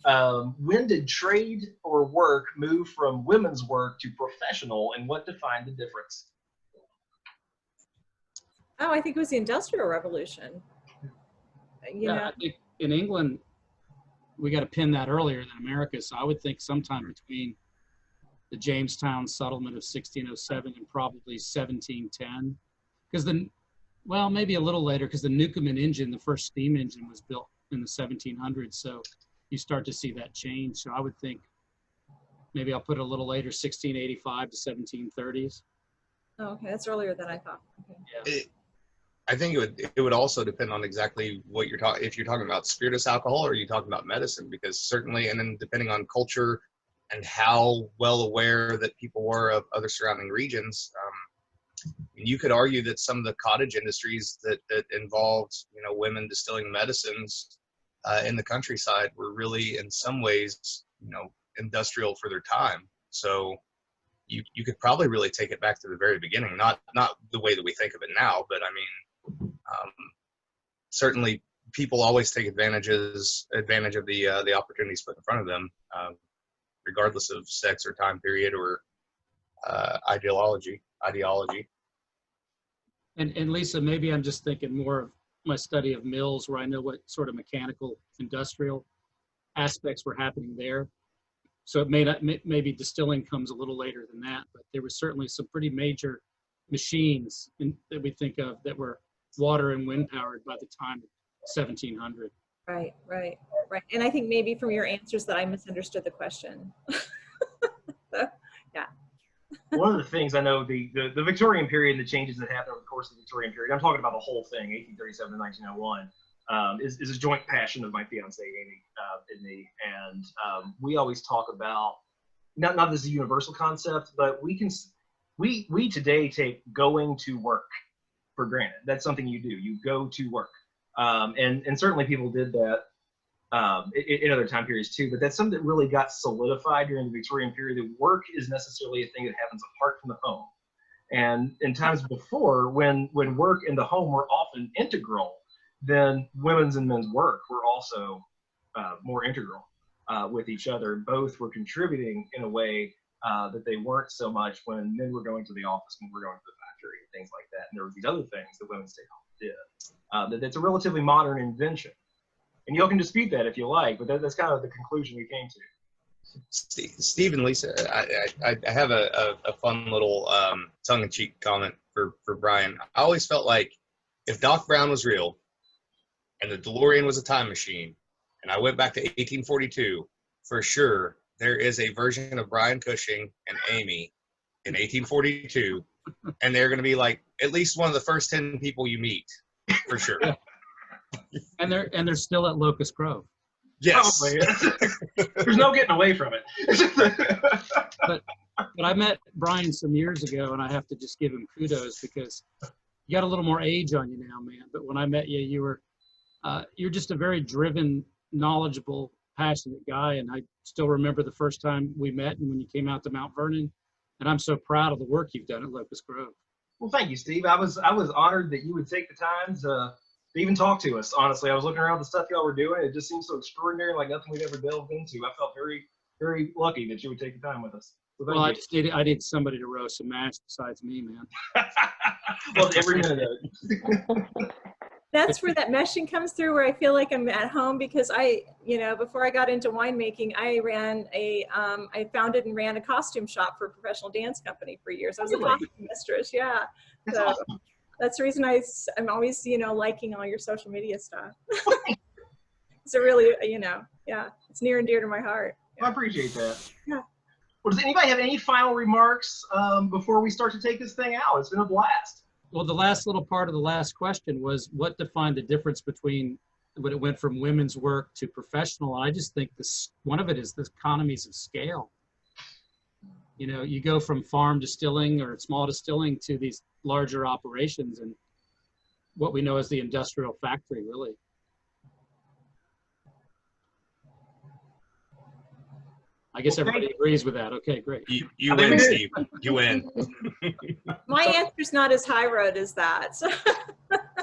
When did trade or work move from women's work to professional, and what defined the difference? Oh, I think it was the Industrial Revolution. I think in England, we got to pin that earlier than America. So I would think sometime between the Jamestown settlement of 1607 and probably 1710. Because maybe a little later, because the Newcomen engine, the first steam engine, was built in the 1700s. So you start to see that change. So I would think maybe I'll put it a little later, 1685 to 1730s. Oh, okay, that's earlier than I thought. Okay. Yeah. I think it would also depend on exactly what you're talking. If you're talking about spirituous alcohol, or are you talking about medicine? Because certainly, and then depending on culture and how well aware that people were of other surrounding regions, you could argue that some of the cottage industries that involved women distilling medicines in the countryside were really in some ways industrial for their time. So you could probably really take it back to the very beginning, not the way that we think of it now, but I mean. Certainly, people always take advantage of the opportunities put in front of them, regardless of sex or time period or ideology. And Lisa, maybe I'm just thinking more of my study of mills, where I know what sort of mechanical, industrial aspects were happening there. So it may not, maybe distilling comes a little later than that, but there was certainly some pretty major machines that we think of that were water and wind powered by the time of 1700. Right, right, right. And I think maybe from your answers that I misunderstood the question. So, yeah. One of the things I know, the Victorian period and the changes that happened over the course of the Victorian period, I'm talking about the whole thing, 1837 to 1901, is a joint passion of my fiance Amy and me. And we always talk about, not this is a universal concept, but we today take going to work for granted. That's something you do. You go to work. And certainly people did that in other time periods too, but that's something that really got solidified during the Victorian period, that work is necessarily a thing that happens apart from the home. And in times before, when work and the home were often integral, then women's and men's work were also more integral with each other. Both were contributing in a way that they weren't so much when men were going to the office, when we were going to the factory, and things like that. And there were these other things that women stayed home did. That's a relatively modern invention. And y'all can dispute that if you like, but that's kind of the conclusion we came to. Steve and Lisa, I have a fun little tongue-in-cheek comment for Brian. I always felt like if Doc Brown was real and the DeLorean was a time machine, and I went back to 1842, for sure there is a version of Brian Cushing and Amy in 1842, and they're going to be like at least one of the first 10 people you meet, for sure. And they're still at Locust Grove. Yes. There's no getting away from it. But I met Brian some years ago, and I have to just give him kudos because you got a little more age on you now, man. But when I met you, you're just a very driven, knowledgeable, passionate guy. And I still remember the first time we met and when you came out to Mount Vernon. And I'm so proud of the work you've done at Locust Grove. Well, thank you, Steve. I was honored that you would take the time to even talk to us. Honestly, I was looking around the stuff y'all were doing. It just seems so extraordinary, like nothing we've ever delved into. I felt very, very lucky that you would take the time with us. So Well, I need somebody to roast some mash besides me, man. Well, every minute of it. That's where that meshing comes through, where I feel like I'm at home, because before I got into winemaking, I founded and ran a costume shop for a professional dance company for years. I was a costume mistress, yeah. That's so awesome. That's the reason I'm always, liking all your social media stuff. It's a really, yeah, it's near and dear to my heart. I appreciate that. Yeah. Well, does anybody have any final remarks before we start to take this thing out? It's been a blast. Well, the last little part of the last question was what defined the difference between when it went from women's work to professional. I just think one of it is the economies of scale. You go from farm distilling or small distilling to these larger operations and what we know as the industrial factory, really. I guess everybody agrees with that. Okay, great. You win, Steve. You win. My answer's not as high road as that. So.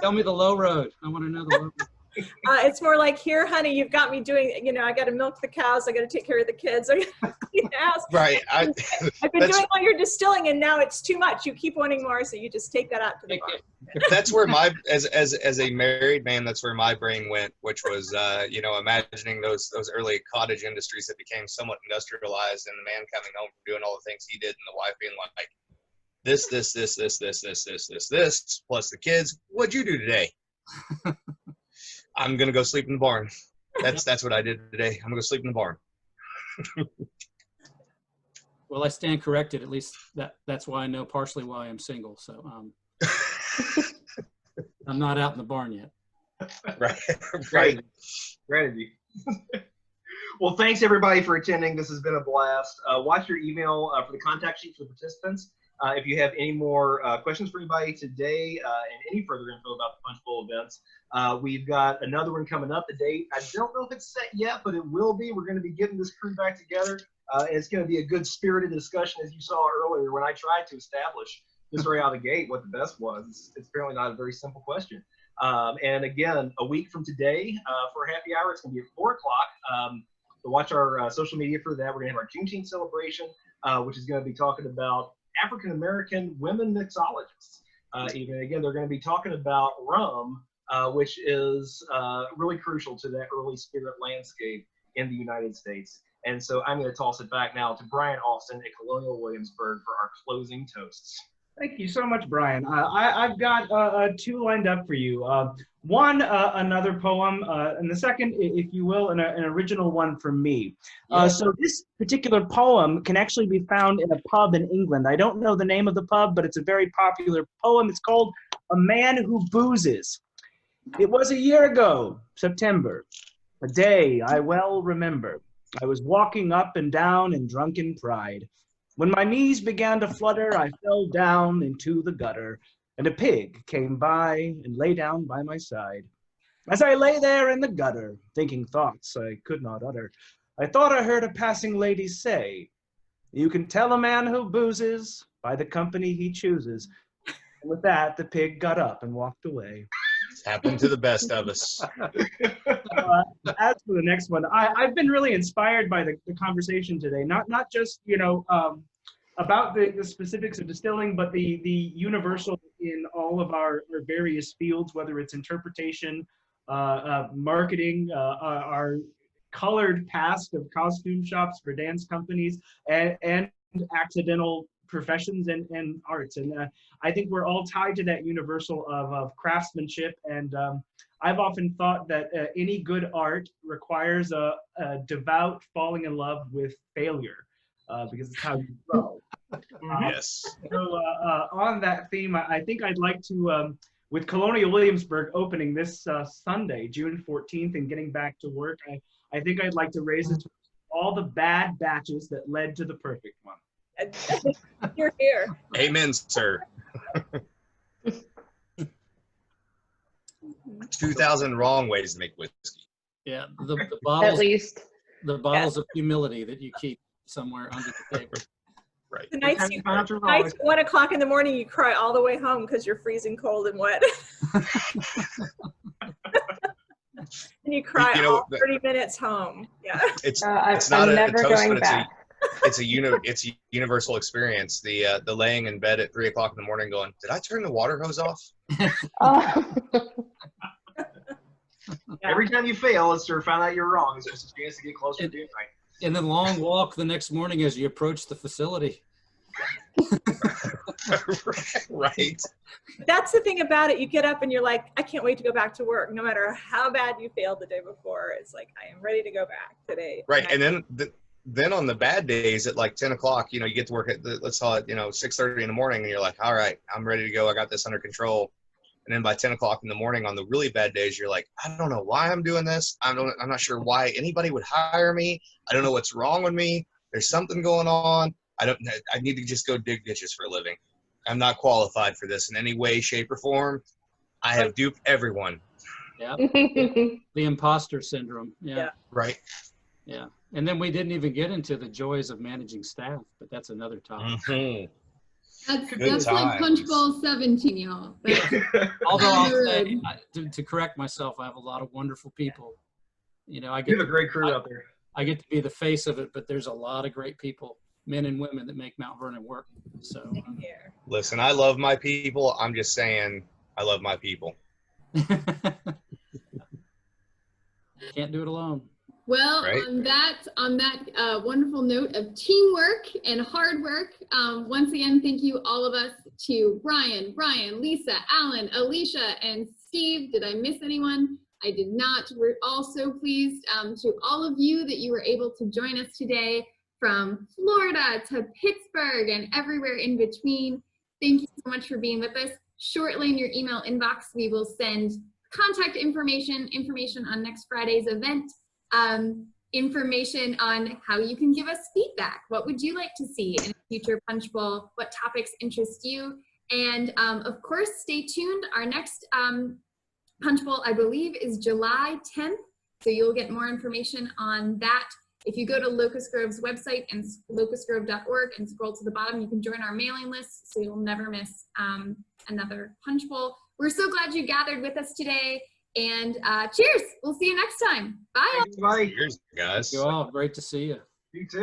Tell me the low road. I want to know the low road. It's more like, here, honey, you've got me doing, I got to milk the cows. I got to take care of the kids. I got to clean the house. Right. I've been doing all your distilling, and now it's too much. You keep wanting more, so you just take that out to the bar. That's where as a married man, that's where my brain went, which was, imagining those early cottage industries that became somewhat industrialized, and the man coming home from doing all the things he did, and the wife being like, this, plus the kids. What'd you do today? I'm gonna go sleep in the barn. That's what I did today. I'm gonna go sleep in the barn. Well, I stand corrected. At least that's why I know partially why I'm single. So I'm not out in the barn yet. Right. Strategy. Well, thanks everybody for attending. This has been a blast. Watch your email for the contact sheet for the participants. If you have any more questions for anybody today and any further info about the Punch Bowl events, we've got another one coming up. The date, I don't know if it's set yet, but it will be. We're going to be getting this crew back together. And it's going to be a good spirited discussion, as you saw earlier when I tried to establish just right out of the gate what the best was. It's apparently not a very simple question. And again, a week from today for a happy hour, it's going to be at 4 o'clock. So watch our social media for that. We're going to have our Juneteenth celebration, which is going to be talking about African-American women mixologists. Again, they're going to be talking about rum, which is really crucial to that early spirit landscape in the United States. And so I'm going to toss it back now to Brian Austin at Colonial Williamsburg for our closing toasts. Thank you so much, Brian. I've got two lined up for you. One, another poem, and the second, if you will, an original one from me. So this particular poem can actually be found in a pub in England. I don't know the name of the pub, but it's a very popular poem. It's called A Man Who Boozes. It was a year ago, September, a day I well remember. I was walking up and down in drunken pride. When my knees began to flutter, I fell down into the gutter, and a pig came by and lay down by my side. As I lay there in the gutter, thinking thoughts I could not utter, I thought I heard a passing lady say, "You can tell a man who boozes by the company he chooses." And with that, the pig got up and walked away. It's happened to the best of us. As for the next one, I've been really inspired by the conversation today. Not just about the specifics of distilling, but the universal in all of our various fields, whether it's interpretation, marketing, our colored past of costume shops for dance companies, and accidental professions and arts. And I think we're all tied to that universal of craftsmanship. And I've often thought that any good art requires a devout falling in love with failure, because it's how you grow. Yes. So on that theme, I think I'd like to, with Colonial Williamsburg opening this Sunday, June 14th, and getting back to work, I think I'd like to raise it to all the bad batches that led to the perfect one. You're here. Amen, sir. 2,000 wrong ways to make whiskey. Yeah, the At bottles, least. the bottles of humility that you keep somewhere under the table. Right. The nights, nights 1 o'clock in the morning, you cry all the way home because you're freezing cold and wet. And you cry all 30 minutes home. Yeah. It's I'm not a never toast, going but back. it's a universal experience. The laying in bed at 3 o'clock in the morning going, did I turn the water hose off? Oh. Every time you fail, it's to find out you're wrong. It's just a chance to get closer to doing right. And then long walk the next morning as you approach the facility. Right. That's the thing about it. You get up and you're like, I can't wait to go back to work. No matter how bad you failed the day before, it's like, I am ready to go back today. Right. And then on the bad days at like 10 o'clock, you get to work at, let's call it, 6:30 in the morning, and you're like, all right, I'm ready to go. I got this under control. And then by 10 o'clock in the morning on the really bad days, you're like, I don't know why I'm doing this. I'm not sure why anybody would hire me. I don't know what's wrong with me. There's something going on. I need to just go dig ditches for a living. I'm not qualified for this in any way, shape, or form. I have duped everyone. Yeah. The imposter syndrome. Yeah. Right. Yeah. And then we didn't even get into the joys of managing staff, but that's another topic. Mm-hmm. That's like Punch Bowl 17, y'all. Although I'll say, to correct myself, I have a lot of wonderful people. I You have a great crew out there. I get to be the face of it, but there's a lot of great people, men and women, that make Mount Vernon work. So Listen, I love my people. I'm just saying I love my people. Can't do it alone. Well, Right. on that wonderful note of teamwork and hard work, once again, thank you all of us to Brian, Lisa, Alan, Alicia, and Steve. Did I miss anyone? I did not. We're all so pleased to all of you that you were able to join us today from Florida to Pittsburgh and everywhere in between. Thank you so much for being with us. Shortly in your email inbox, we will send contact information on next Friday's event, information on how you can give us feedback. What would you like to see in a future Punch Bowl? What topics interest you? And of course, stay tuned. Our next Punch Bowl, I believe, is July 10th. So you'll get more information on that. If you go to Locust Grove's website and locustgrove.org and scroll to the bottom, you can join our mailing list so you'll never miss another Punch Bowl. We're so glad you gathered with us today. And cheers. We'll see you next time. Bye. Bye. Cheers, guys. Thank you all. Great to see you. You too.